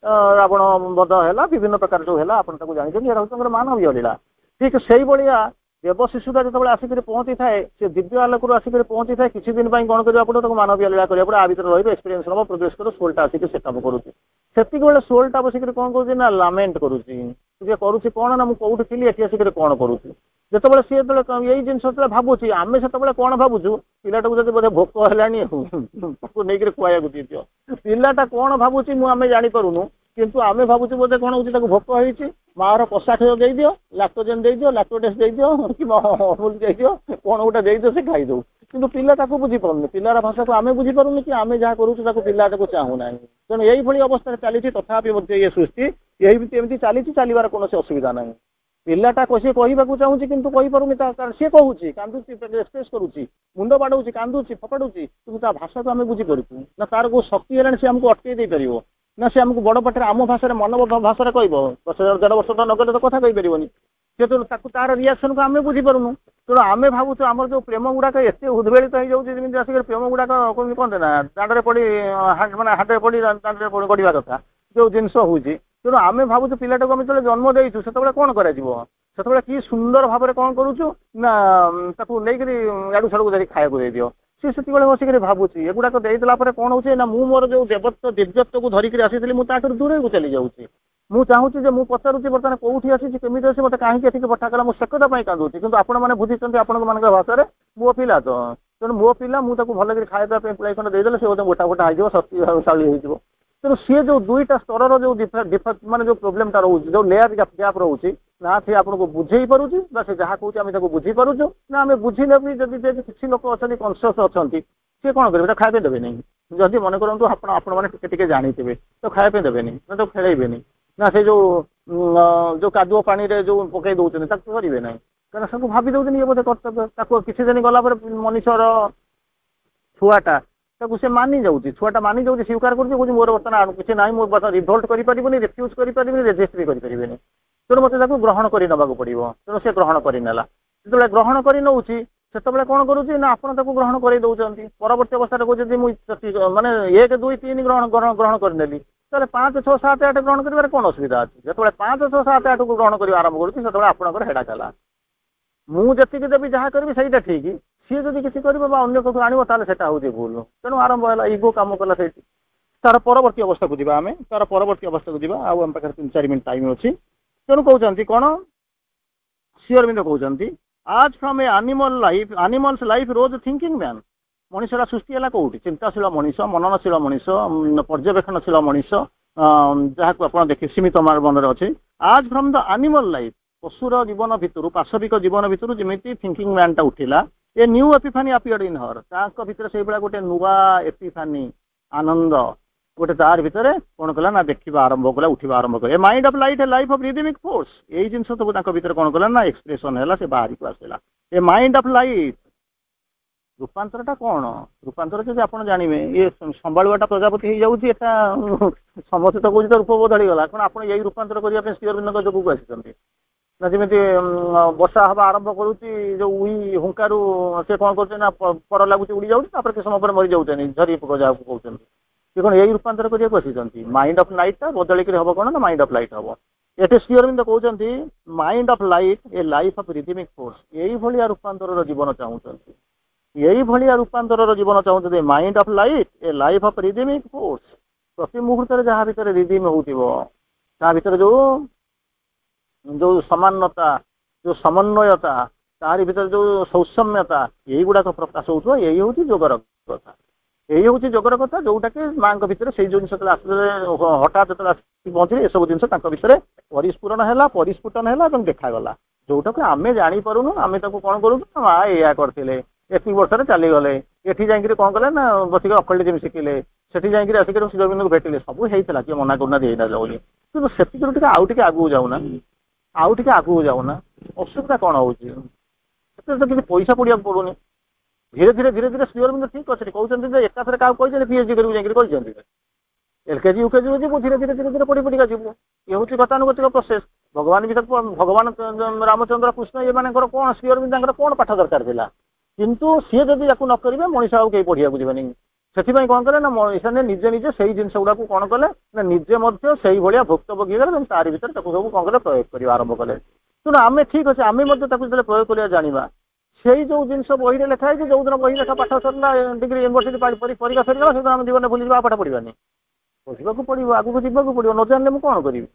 रावण बध है विभिन्न प्रकार जो है आप जानते मानवीय लीला ठीक से भाया देव शिशुटा जो आसिक पहुँची थाए से दिव्य आलोक आसिक पहुँची थाए किसी दिन कौन करने पड़ो मानवीय लीला करा पड़े आ भर रही एक्सपीरियंस हम प्रवेश कर सोलटा आसिक से कम करुँच से बेले सोलटा बसिक कौन करुँच लामेंट करुँच कौन ना मुझे थी ये आसिक कौन करुँच जो सी यही जिन भावुची आम से कौन भावुचु पिलाटा को बोधे भोक है नहीं खुआ दिज पिलाटा कौन भावुची मुझे जापरूनु किंतु आम भावुचे बोधे कौन होती भोक हो मार कषा क्षय दे दियो लाक्टोजेन दे दियो लाक्टोडेस दे दियो कि अमूल दे दियो कौन गोटे दे दियो से खाईदे कि पिला बुझीपारे पिलार भाषा को आम बुझीपारे कि आम जहाँ करूँ पिलाटा को चाहूना तेणु यही अवस्था चली तथापि ये सृष्टि यही चली चलवार कौन असुविधा ना पिलाटा सी कहवाक चाहूँगी कितु कहीपरूनी सी कहूँ कांदुची एक्सप्रेस करुच्ची मुंड बाड़ौची कांदुची फकाड़ुची कि भाषा को आम बुझीपारूँ ना तार को शक्ति है सी आमको अटकई दे पार ना सी आमको बड़ पाटे आम भाषा मन भाषा कह 10,000 वर्ष तो नगले तो कथा कहीपर से तो तार रिएक्शन को आम बुझीपारूँ तेणु आम भावुँ आम जो प्रेम गुड़ाक एत उद्वेलित हो जाती आसिक प्रेम गुड़ाक कहते ना दाँडे पड़ी मानते हाथ पड़ी दाँडे गढ़ा कथा जो जिनस हूँ तेणु आम भावुँ पिलाटा को जो जन्म देचु से कौन कर कि सुंदर भाव में कौन करुचु ना नहीं आड़ू साड़ू जा खाया दे दियो सी से बसिक भावुची एगुड़ाक देला कौन हो ना मु मोर जो देवत्व दिव्यत्व को धरिक आसी मुझे दूर को चली जाऊँगी मुझे चाहूँगी मुझे पचारूँ बर्तमान कौटी आसी केमी अच्छी मतलब कहीं पठाकला मुझे कथा कांदुची कि आपण मैंने बुझी आपण भाषा में मो पिला तो तेणु मो पिला मुझे भल खाଇବା पुलाई खंड देदेले से गोटा गोटा हो शक्तिशाली हो तेणु सी जो दुईटा स्तर जो माने जो प्रोब्लेमटा रोचे जो लेयर गैप रोचे ना सी आपको बुझे पारुची से जहाँ कहूँ आम बुझी पारुचु ना आम बुझिले भी जब किसी लोक अच्छा कनसीयस अच्छा सी कौन करेंगे खाଇବା देवे नहीं जदि मन करूँ आपने जानीथे तो खाଇବା देवे ना तो खेलेबे ना से जो कादुओ पानी रे जो पकई दौरान करेंगे ना कहीं सब भावी दौरान ये बोधे कर्तव्य किसी दिन गलापर मनुष्यर छुआटा से मानि जाऊँगी छुआटा मानि जाऊँगी स्वीकार कर मोर बर्तमान किसी ना मोर बर्तमान रिभोल्ट करें रिफ्यूज करें रेजिस्ट भी करें तेणु मत ग्रहण कर नवाक पड़ो तेणु से ग्रहण करनेला जो ग्रहण कर नौची से कौन करुँच ना आप ग्रहण कर दौरान परवर्त अवस्था को जब मुझे माने 1 2 3 ग्रहण करनेली तेल 5 6 7 8 ग्रहण कर कौन असुविधा अच्छी जो 5 6 7 8 को ग्रहण कर आरंभ करुँच से आपंकर हेडा चला मुझे देवी जहाँ करी सहीटा ठीक सी जब किसी कर कौन आने से भूल तेणु आरंभ है इगो कम कला से तार परवर्ती अवस्था को आम तार परवर्ती अवस्था को जावा आम पाखे 3-4 मिनट टाइम अच्छी तेणु कहते कौन श्री अरविंद कहते आज from a animal's life rose thinking man मनीषा सृष्टि है कौटी चिंताशील मनीष मननशील मनीष पर्यवेक्षणशील मनीष जहाँ को आप देखिए सीमित मन अच्छे आज फ्रॉम द एनिमल लाइफ पशुर जीवन भितर पाशविक जीवन भितर जमी थिंकिंग मैन टा उठिला ए न्यू एपिफानी अपियर्ड इन हर भितर से गोटे नुआ एपिफानी आनंद गोटे तार भितर कौन कला ना देखा आरंभ कला उठा आरंभ कर mind of light A life of rhythmic force यही जिन सब भीतर कौन कला ना एक्सप्रेशन है से बाहर को आसला ए माइंड ऑफ लाइट रूपांतरटा कौन रूपांतर जब आप जानवे ये संभाळवाटा प्रजापति हो जाऊँगी समस्त तो कौन रूप बदली गला कौन आप यही रूपांतर करने श्री अरविंद जगह को आसी ନା ଯେମିତି ବର୍ଷା ହେବା ଆରମ୍ଭ କରୁଛି ଯୋଉ ଉଇ ହୁଙ୍କାରୁ ସେ କ'ଣ କରୁଛନ୍ତି ନା ପର ଲାଗୁଛି ଉଡ଼ି ଯାଉଛି, ତାପରେ କିଛି ସମୟ ପରେ ମରି ଯାଉଛନ୍ତି, ଝରି ପୋକ ଯାହାକୁ କହୁଛନ୍ତି। ସେ କ'ଣ ଏଇ ରୂପାନ୍ତର କରିବାକୁ ଆସିଛନ୍ତି? ମାଇଣ୍ଡ ଅଫ୍ ଲାଇଟ୍ଟା ବଦଳିକିରି ହବ କ'ଣ ନା ମାଇଣ୍ଡ ଅଫ୍ ଲାଇଟ୍ ହବ। ଏଠି ଶ୍ରୀ ଅରବିନ୍ଦ କହୁଛନ୍ତି mind of light a life of rhythmic force. ଏଇଭଳିଆ ରୂପାନ୍ତରର ଜୀବନ ଚାହୁଁଛନ୍ତି, ଏଇଭଳିଆ ରୂପାନ୍ତରର ଜୀବନ ଚାହୁଁଛନ୍ତି। Mind of light a life of rhythmic force. ପ୍ରତି ମୁହୂର୍ତ୍ତରେ ଯାହା ଭିତରେ ରିଦିମ୍ ହେଉଥିବ, ତା ଭିତରେ ଯୋଉ ସମାନତା, ଯୋଉ ସମନ୍ୱୟତା, ତାରି ଭିତରେ ଯୋଉ ସୌସମ୍ୟତା, ଏଇଗୁଡାକ ପ୍ରକାଶ ହଉଥିବ। ଏଇ ହେଉଛି ଯୋଗର କଥା, ଏଇ ହେଉଛି ଯୋଗର କଥା, ଯୋଉଟାକି ମାଙ୍କ ଭିତରେ ସେଇ ଜିନିଷ ଯେତେବେଳେ ଆସିଲେ ହଠାତ୍ ଯେତେବେଳେ ଆସିକି ପହଞ୍ଚିଲେ ଏସବୁ ଜିନିଷ ତାଙ୍କ ଭିତରେ ପରିସ୍ଫୁରଣ ହେଲା, ପରିସ୍ଫୁଟନ ହେଲା ଏବଂ ଦେଖାଗଲା। ଯୋଉଟାକୁ ଆମେ ଜାଣିପାରୁନୁ, ଆମେ ତାକୁ କ'ଣ କରୁଛୁ ନା ମା ଏଇଆ କରିଥିଲେ, ଏତିକି ବର୍ଷରେ ଚାଲିଗଲେ, ଏଠି ଯାଇକିରି କ'ଣ କଲେ ନା ବସିକି ଅକଲ୍ଟିଜିମ୍ ଶିଖିଲେ, ସେଠି ଯାଇକିରି ଆସିକିରି ଶ୍ରୀ ଅରବିନ୍ଦଙ୍କୁ ଭେଟିଲେ। ସବୁ ହେଇଥିଲା, କିଏ ମନା କରୁନାହାନ୍ତି ହେଇଥିଲା ବୋଲି, କିନ୍ତୁ ସେତିକିରୁ ଟିକେ ଆଉ ଟିକେ ଆଗକୁ ଯାଉନା, ଆଉ ଟିକେ ଆଗକୁ ଯାଉନା। ଅସୁବିଧା କ'ଣ ହଉଛି? ସେଥିରେ ତ କିଛି ପଇସା ପଡ଼ିବାକୁ ପଡୁନି। ଧୀରେ ଧୀରେ ଧୀରେ ଧୀରେ ଶ୍ରୀ ଅରବିନ୍ଦ ଠିକ୍ ଅଛି କହୁଛନ୍ତି ଯେ ଏକାଥରେ କାହାକୁ କହିଛନ୍ତି ପିଏଚ୍ଡି କରିବୁ ଯାଇକିରି କହିଛନ୍ତି। ଏଲ୍କେଜି ୟୁକେଜି ଯିବୁ, ଧୀରେ ଧୀରେ ଧୀରେ ଧୀରେ ପଢ଼ି ପଢ଼ିକା ଯିବୁ। ଇଏ ହେଉଛି ଗତାନୁଗତିକ ପ୍ରୋସେସ୍। ଭଗବାନ ବି ତାକୁ ଭଗବାନ ରାମଚନ୍ଦ୍ର କୃଷ୍ଣ ଏମାନଙ୍କର କ'ଣ ଶ୍ରୀ ଅରବିନ୍ଦଙ୍କର କ'ଣ ପାଠ ଦରକାର ଥିଲା, କିନ୍ତୁ ସିଏ ଯଦି ୟାକୁ ନ କରିବେ ମଣିଷ ଆଉ କେହି ପଢ଼ିବାକୁ ଯିବେନି। ସେଥିପାଇଁ କ'ଣ କଲେ ନା ସେମାନେ ନିଜେ ନିଜେ ସେଇ ଜିନିଷ ଗୁଡ଼ାକୁ କ'ଣ କଲେ ନା ନିଜେ ମଧ୍ୟ ସେଇଭଳିଆ ଭୁକ୍ତଭୋଗୀ ହେଇଗଲେ ଏବଂ ତାରି ଭିତରେ ତାକୁ ସବୁ କ'ଣ କଲେ ପ୍ରୟୋଗ କରିବା ଆରମ୍ଭ କଲେ। ତେଣୁ ଆମେ ଠିକ୍ ଅଛି, ଆମେ ମଧ୍ୟ ତାକୁ ଯେତେବେଳେ ପ୍ରୟୋଗ କରିବା ଜାଣିବା, ସେଇ ଯୋଉ ଜିନିଷ ବହିରେ ଲେଖା ହେଇଛି, ଯୋଉଦିନ ବହି ଲେଖା ପାଠ ସରିଲା, ଡିଗ୍ରୀ ୟୁନିଭର୍ସିଟି ପରୀକ୍ଷା ସରିଗଲା, ସେଦିନ ଆମେ ଜୀବନରେ ଭୁଲିଯିବା, ଆଉ ପାଠ ପଢ଼ିବାନି। ପଢ଼ିବାକୁ ପଡ଼ିବ, ଆଗକୁ ଯିବାକୁ ପଡ଼ିବ। ନ ଜାଣିଲେ ମୁଁ କ'ଣ କରିବି?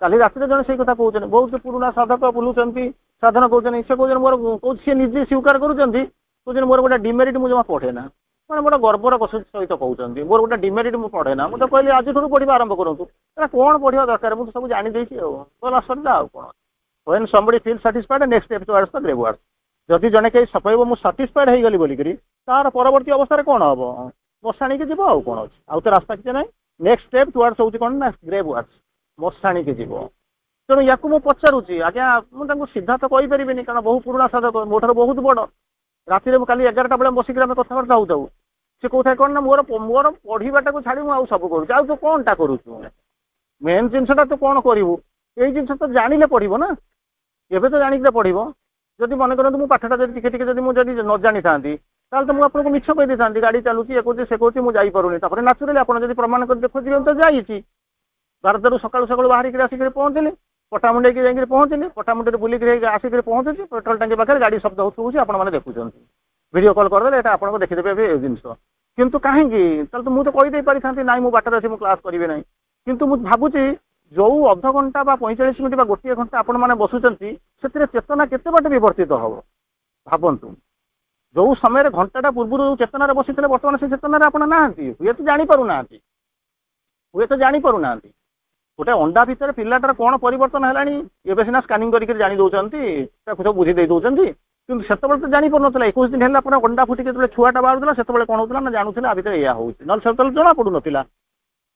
କାଲି ରାତିରେ ଜଣେ ସେଇ କଥା କହୁଛନ୍ତି, ବହୁତ ପୁରୁଣା ସାଧକ ବୁଲୁଛନ୍ତି, ସାଧନ କହୁଛନ୍ତି। ସେ କହୁଛନ୍ତି ମୋର କହୁଛି, ସିଏ ନିଜେ ସ୍ୱୀକାର କରୁଛନ୍ତି, କହୁଛନ୍ତି ମୋର ଗୋଟେ ଡିମେରିଟ୍, ମୁଁ ଜମା ପଢ଼େ ନା। ମାନେ ଗୋଟେ ଗର୍ବର ସହିତ କହୁଛନ୍ତି ମୋର ଗୋଟେ ଡିମେରିଟ୍, ମୁଁ ପଢ଼େ ନା। ମୁଁ ତ କହିଲି ଆଜିଠାରୁ ପଢ଼ିବା ଆରମ୍ଭ କରନ୍ତୁ। କ'ଣ ପଢ଼ିବା ଦରକାର, ମୁଁ ତ ସବୁ ଜାଣିଦେଇଛି ଆଉ ଗଲା ସରିଲା ଆଉ କ'ଣ। when somebody feels satisfied, next step towards the grave work। ଯଦି ଜଣେ କେହି କହିବ ମୁଁ ସାଟିସ୍ଫାଏଡ୍ ହେଇଗଲି ବୋଲିକିରି, ତାର ପରବର୍ତ୍ତୀ ଅବସ୍ଥାରେ କ'ଣ ହବ? ମଶାଣିକି ଯିବ, ଆଉ କ'ଣ ଅଛି? ଆଉ ତ ରାସ୍ତା କିଛି ନାହିଁ। ନେକ୍ସଟ ଷ୍ଟେପ୍ ଟୁୱାର୍ଡସ୍ ହେଉଛି କ'ଣ ନା ଗ୍ରେଭ୍ ୱାର୍କସ୍, ମଶାଣିକି ଯିବ। ତେଣୁ ୟାକୁ ମୁଁ ପଚାରୁଛି, ଆଜ୍ଞା ମୁଁ ତାଙ୍କୁ ସିଧା ତ କହିପାରିବିନି, କାରଣ ବହୁ ପୁରୁଣା ସାଧକ, ମୋଠାରୁ ବହୁତ ବଡ଼। ରାତିରେ ମୁଁ କାଲି 11ଟା ବେଳେ ବସିକିରି ଆମେ କଥାବାର୍ତ୍ତା ହଉଥାଉ। ସେ କହୁଥାଏ କ'ଣ ନା ମୋର ପଢ଼ିବାଟାକୁ ଛାଡ଼ି ମୁଁ ଆଉ ସବୁ କରୁଛି। ଆଉ ତୁ କ'ଣଟା କରୁଛୁ? ମେନ୍ ଜିନିଷଟା ତୁ କ'ଣ କରିବୁ? ଏଇ ଜିନିଷ ତ ଜାଣିଲେ ପଢ଼ିବ ନା, ଏବେ ତ ଜାଣିକିରେ ପଢ଼ିବ। ଯଦି ମନେ କରନ୍ତୁ ମୁଁ ପାଠଟା ଯଦି ଟିକେ ଟିକେ ଯଦି ମୁଁ ଯଦି ନ ଜାଣିଥାନ୍ତି, ତାହେଲେ ତ ମୁଁ ଆପଣଙ୍କୁ ମିଛ କହିଦେଇଥାନ୍ତି, ଗାଡ଼ି ଚାଲୁଛି, ଏ କରୁଛି, ସେ କରୁଛି, ମୁଁ ଯାଇପାରୁନି। ତାପରେ ନାଚୁରାଲି ଆପଣ ଯଦି ପ୍ରମାଣ କରି ଦେଖୁଥିବେ ତ ଯାଇଛି। ଭାରତରୁ ସକାଳୁ ସକାଳୁ ବାହାରିକିରି ଆସିକିରି ପହଞ୍ଚିଲି, ପଟ୍ଟାମୁଣ୍ଡେଇକି ଯାଇକିରି ପହଞ୍ଚିଲି, ପଟ୍ଟାମୁଣ୍ଡେଇରେ ବୁଲିକିରି ଆସିକିରି ପହଞ୍ଚୁଛି, ପେଟ୍ରୋଲ ଟାଙ୍କି ପାଖରେ ଗାଡ଼ି ଶବ୍ଦ ହେଉଛି, ଆପଣମାନେ ଦେଖୁଛନ୍ତି। ଭିଡ଼ିଓ କଲ୍ କରିଦେଲେ ଏଇଟା ଆପଣଙ୍କୁ ଦେଖିଦେବେ ଏବେ ଏ ଜିନିଷ। କିନ୍ତୁ କାହିଁକି? ତାହେଲେ ତ ମୁଁ ତ କହିଦେଇ ପାରିଥାନ୍ତି ନାଇଁ ମୁଁ ବାଟରେ ଅଛି, ମୁଁ କ୍ଲାସ୍ କରିବି ନାହିଁ। କିନ୍ତୁ ମୁଁ ଭାବୁଛି ଯୋଉ ଅଧଘଣ୍ଟା ବା 45 ମିନିଟ୍ ବା ଗୋଟିଏ ଘଣ୍ଟା ଆପଣମାନେ ବସୁଛନ୍ତି, ସେଥିରେ ଚେତନା କେତେ ବାଟ ବିବର୍ତ୍ତିତ ହେବ ଭାବନ୍ତୁ। ଯୋଉ ସମୟରେ ଘଣ୍ଟାଟା ପୂର୍ବରୁ ଚେତନାରେ ବସିଥିଲେ, ବର୍ତ୍ତମାନ ସେ ଚେତନାରେ ଆପଣ ନାହାନ୍ତି। ହୁଏତ ଜାଣିପାରୁନାହାନ୍ତି। ଗୋଟେ ଅଣ୍ଡା ଭିତରେ ପିଲାଟାର କ'ଣ ପରିବର୍ତ୍ତନ ହେଲାଣି ଏବେ ସିନା ସ୍କାନିଂ କରିକି ଜାଣି ଦେଉଛନ୍ତି, ତାକୁ ସବୁ ବୁଝି ଦେଇ ଦେଉଛନ୍ତି, କିନ୍ତୁ ସେତେବେଳେ ତ ଜାଣିପାରୁନଥିଲା। 21 ଦିନ ହେଲା ପରେ ଅଣ୍ଡା ଫୁଟିକି ଯେତେବେଳେ ଛୁଆଟା ବାହାରୁଥିଲା, ସେତେବେଳେ କ'ଣ ହେଉଥିଲା ନା ଜାଣୁଥିଲେ ଆ ଭିତରେ ଏଇଆ ହେଉଛି, ନହେଲେ ସେତେବେଳେ ଜଣାପଡ଼ୁନଥିଲା।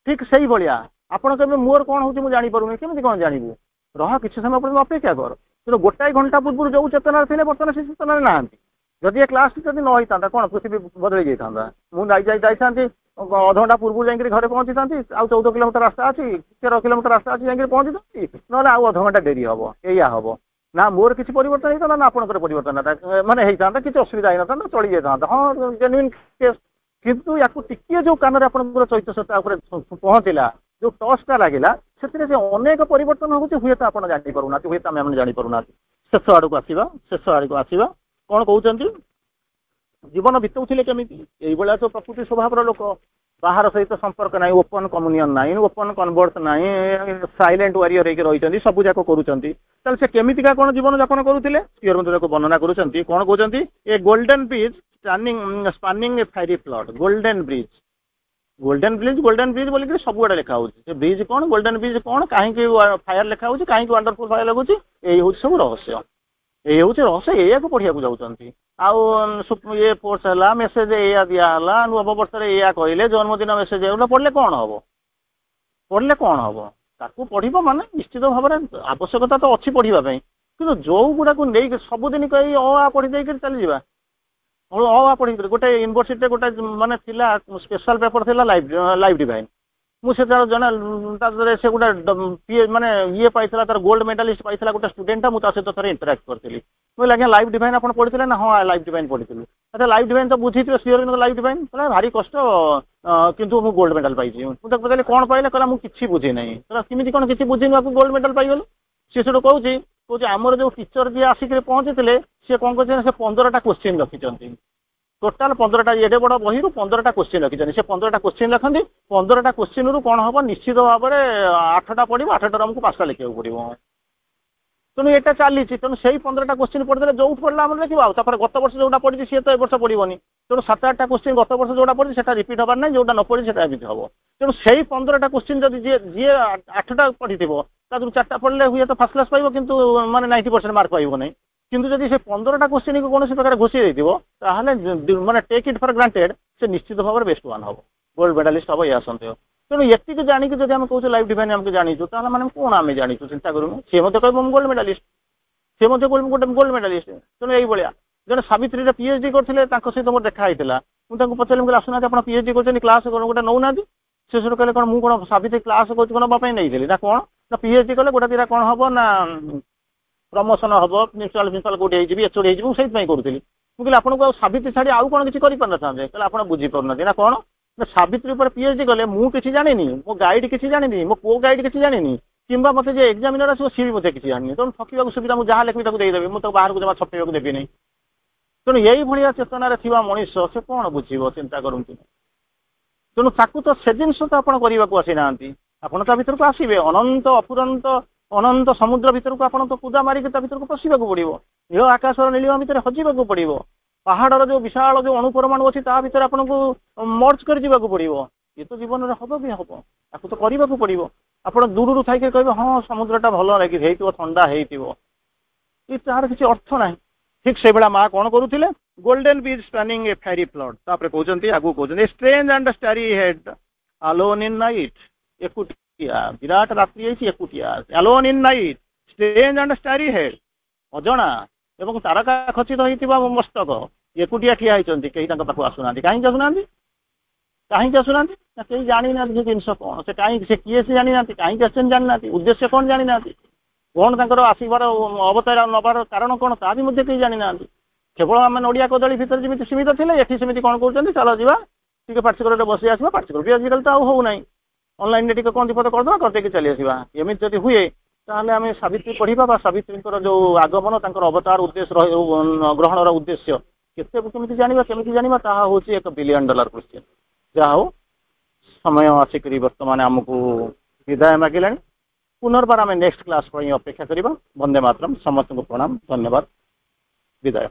ଠିକ୍ ସେଇଭଳିଆ ଆପଣ କହିବେ ମୋର କ'ଣ ହେଉଛି ମୁଁ ଜାଣିପାରୁନି, କେମିତି କ'ଣ ଜାଣିବୁ? ରହ, କିଛି ସମୟ ପର୍ଯ୍ୟନ୍ତ ଅପେକ୍ଷା କର। କିନ୍ତୁ ଗୋଟାଏ ଘଣ୍ଟା ପୂର୍ବରୁ ଯୋଉ ଚେତନାରେ ଥିଲେ, ବର୍ତ୍ତମାନ ସେ ଚେତନାରେ ନାହାନ୍ତି। ଯଦି ଏ କ୍ଲାସ୍ ଯଦି ନ ହେଇଥାନ୍ତା, କ'ଣ ପୃଥିବୀ ବଦଳି ଯାଇଥାନ୍ତା? ମୁଁ ଯାଇଥାନ୍ତି ଅଧଘଣ୍ଟା ପୂର୍ବରୁ ଯାଇକିରି ଘରେ ପହଞ୍ଚିଥାନ୍ତି। ଆଉ 14 କିଲୋମିଟର ରାସ୍ତା ଅଛି, 13 କିଲୋମିଟର ରାସ୍ତା ଅଛି, ଯାଇକିରି ପହଞ୍ଚିଥାନ୍ତି, ନହେଲେ ଆଉ ଅଧଘଣ୍ଟା ଡେରି ହେବ। ଏଇଆ ହେବ ନା, ମୋର କିଛି ପରିବର୍ତ୍ତନ ହେଇଥାନ୍ତା ନା ଆପଣଙ୍କର ପରିବର୍ତ୍ତନ ମାନେ ହେଇଥାନ୍ତା, କିଛି ଅସୁବିଧା ହେଇନଥାନ୍ତା, ଚଳି ଯାଇଥାନ୍ତା। ହଁ, ଜେନ୍ୟୁଇନ୍ କେସ୍। କିନ୍ତୁ ୟାକୁ ଟିକିଏ ଯୋଉ କାନରେ ଆପଣଙ୍କର ଚୈତନ୍ୟତା ଉପରେ ପହଞ୍ଚିଲା, ଯୋଉ ଟଚ୍ଟା ଲାଗିଲା, ସେଥିରେ ଯେ ଅନେକ ପରିବର୍ତ୍ତନ ହେଉଛି, ହୁଏତ ଆପଣ ଜାଣିପାରୁନାହାନ୍ତି, ହୁଏତ ଆମେ ଜାଣିପାରୁନାହାନ୍ତି। ଶେଷ ଆଡ଼କୁ ଆସିବା କ'ଣ କହୁଛନ୍ତି? ଜୀବନ ବିତଉଥିଲେ କେମିତି? ଏଇଭଳିଆ ତ ପ୍ରକୃତି ସ୍ୱଭାବର ଲୋକ। ବାହାର ସହିତ ସମ୍ପର୍କ ନାହିଁ, ଓପନ୍ କମ୍ୟୁନିୟନ୍ ନାହିଁ, ଓପନ୍ କନଭର୍ସ ନାହିଁ, ସାଇଲେଣ୍ଟ ୱାରିୟର ହେଇକି ରହିଛନ୍ତି, ସବୁ ଯାକ କରୁଛନ୍ତି। ତାହେଲେ ସେ କେମିତିକା କ'ଣ ଜୀବନ ଯାପନ କରୁଥିଲେ? ଶ୍ରୀ ଅରବିନ୍ଦ ତାକୁ ବର୍ଣ୍ଣନା କରୁଛନ୍ତି। କ'ଣ କହୁଛନ୍ତି? ଏ ଗୋଲ୍ଡେନ୍ ବ୍ରିଜ୍ ସ୍ପାନିଂ ଏ ଫାଏରି ଫ୍ଲଡ୍। ଗୋଲ୍ଡେନ୍ ବ୍ରିଜ୍ ବୋଲିକି ସବୁଆଡ଼େ ଲେଖା ହେଉଛି। ସେ ବ୍ରିଜ୍ କ'ଣ, ଗୋଲ୍ଡେନ୍ ବ୍ରିଜ୍ କ'ଣ, କାହିଁକି ଫାୟାର ଲେଖା ହେଉଛି, କାହିଁକି ୱାଣ୍ଡରଫୁଲ୍ ଫାୟାର ଲାଗୁଛି, ଏଇ ହେଉଛି ସବୁ ରହସ୍ୟ। ଏଇଆକୁ ପଢ଼ିବାକୁ ଯାଉଛନ୍ତି। ଆଉ ଇଏ ଫୋର୍ସ ହେଲା, ମେସେଜ ଏଇଆ ଦିଆହେଲା, ନବବର୍ଷରେ ଏଇଆ କହିଲେ, ଜନ୍ମଦିନ ମେସେଜ ଏଗୁলো ପଢ଼ିଲେ କ'ଣ ହବ? ତାକୁ ପଢ଼ିବ ମାନେ ନିଶ୍ଚିତ ଭାବରେ ଆବଶ୍ୟକତା ତ ଅଛି ପଢ଼ିବା ପାଇଁ, କିନ୍ତୁ ଯୋଉଗୁଡ଼ାକୁ ନେଇକି ସବୁଦିନ କହି ପଢ଼ି ଦେଇକିରି ଚାଲିଯିବା। ପଢ଼ିକିରି ଗୋଟେ ୟୁନିଭର୍ସିଟିରେ ଗୋଟେ ମାନେ ଥିଲା ସ୍ପେଶାଲ ପେପର ଥିଲା ଲାଇଫ୍ ଡିଭାଇନ୍। मुझे जन से गोटे माने ये पाइला तार गोल्ड मेडालिस्ट पाइला गोटे स्टूडेंट मुझे सहित थे इंटराक्ट करी मुझे आज्ञा लाइफ डिवाइन आप पढ़ी ना हाँ लाइफ डिवाइन पढ़ी अच्छा लाइफ डिवाइन तो बुझी सीओर लाइफ डिवाइन कहला भारी कष्ट किंतु मुझे गोल्ड मेडल पाई मुझे पचारि कौन पाइला कहला मुझे किसी बुझी ना कमी कौन किसी बुझी आपको गोल्ड मेडल पाइगल सी से कहूँ आमर जो टीचर जी आसिक पहुँचे सी कौन कर 15टा क्वेश्चन रखिंट टोटाल 15टा एडे बड़ बही 15टा क्वेश्चन रखिंट से 15टा क्वेश्चन लिखती 15टा क्वेश्चन रू कौन हम निश्चित भाव में 8टा पढ़ो 8टार आमको 5टा लिखा पड़ो तेणु यहाँ चली तेणु से 15टा क्वेश्चन पढ़े जो पढ़ला आम लिखा आपर गत वर्ष जोटा पढ़ी सी तो ए वर्ष पड़ोनी तेणु 7-8टा क्वेश्चन गत वर्ष जोटा पढ़ी से रिपीट हबार ना जोटा न पढ़ी से हम तेणु से 15टा क्वेश्चन जब जी 8टा पढ़ी थो 4टा पढ़ले हुए तो फर्स्ट क्लास पाइब किंतु माने 90% मार्क पाइब नहीं किंतु जब से 15टा क्वेश्चन को कौन प्रकार घोषी देते माने टेक इट फॉर ग्रांटेड से निश्चित भाव में बेस्ट वन हम गोल्ड मेडालिस्ट हम यह सन्देह तेणु ये जानिक जब आम कौन लाइफ डिवाइन आमको जानीचु मैंने कौन आम जानीचु चिंता करूँ सी मत कह गोल्ड मेडालिस्ट सी मत गोटे गोल्ड मेडालिस्ट तेणु यही जन सावित्री पीएचडी करते सहित मोर देखाई मुझे पचारि आसुना आप पीएचडी कर क्लास गोटे नौना से कहले कौन मुझे कौन सावित्री क्लास नापी नहीं ना कौन ना पीएचडी कले गोटा दीटा कौन हम ना प्रमोशन हम प्रिंसिपाल प्रिंसिपाल कौटे एचओडी से करूँ मुझे आपको सावित्री छाड़ी आउ कौन किसी करें आप बुझीपार ना कौन ना सावित्री पर पीएचडी कले मुझे जानी मो गाइड किसी जानी मो को गाइड किसी जानी कि मत जो एग्जामिनर आसो सी भी मुझे किसी जानी तेणु ठकवा सुविधा मुझे जहाँ लिखी देदेवी मुझे बाहर को जमा छपेक देवी नहीं तेणु यही भाया चेतनार थी मनीष से कौन बुझे चिंता करती तेणु ताकू तो से जिन तो आप आसी ना आपड़ ता भर को आसवे अनंत अपुरंत अनंत समुद्र भर को आप तो कूदा मारिक भर को पशिया पड़ो नील आकाशर नीलिमा भितर हजिबा पड़ो पहाड़र जो विशाल जो अणुपरमाणु अच्छी भर आपको मर्ज कर पड़ो ये तो जीवन में हम भी हम आपको तो करने को पड़ो आप दूर थी कहे हाँ समुद्रटा भल लगे ठंडा ये तार किसी अर्थ ना ठीक से भाया माँ कौन करुले golden beach spanning a fairy flood तापर कहते आगू कहते strange and starry head alone in night एकुटिया विराट रात्रि एकुटिया alone in night strange and starry head अजणा एवं तारका खचित होता मस्तक एकुटिया ठिया होती कहीं पाक आसुना कहीं आसुना कहीं आसुना कहीं जानी ना जिन कौन से कहीं से किए से जानी ना कहीं आसन जानी ना उद्देश्य कौन जानी ना कौन तर आसबार अवतार नबार कारण कौन ता भी कहीं जानी ना केवल आम नड़िया कदली भितर जमी सीमित थे ये सेमती कौन कहते चलो जी पार्टिकुलर बस आसवा पार्टिकुलर भी आजिकल तो हो ना ऑनलाइन टे कौन दीपद करदे करदे चली आसवा एमती जब हुए ताहले आम सावित्री पढ़ा सावित्री जो आगमन तर अवतार उद्देश्य ग्रहणर उद्देश्य केमी जाना ताहा हूँ $1 बिलियन क्वेश्चन जहा हो समय आसिक बर्तमान आमको विदाय मागिला पुनर्बार आम नेक्स्ट क्लास अपेक्षा करवा वंदे मातरम समस्त को प्रणाम धन्यवाद विदाय।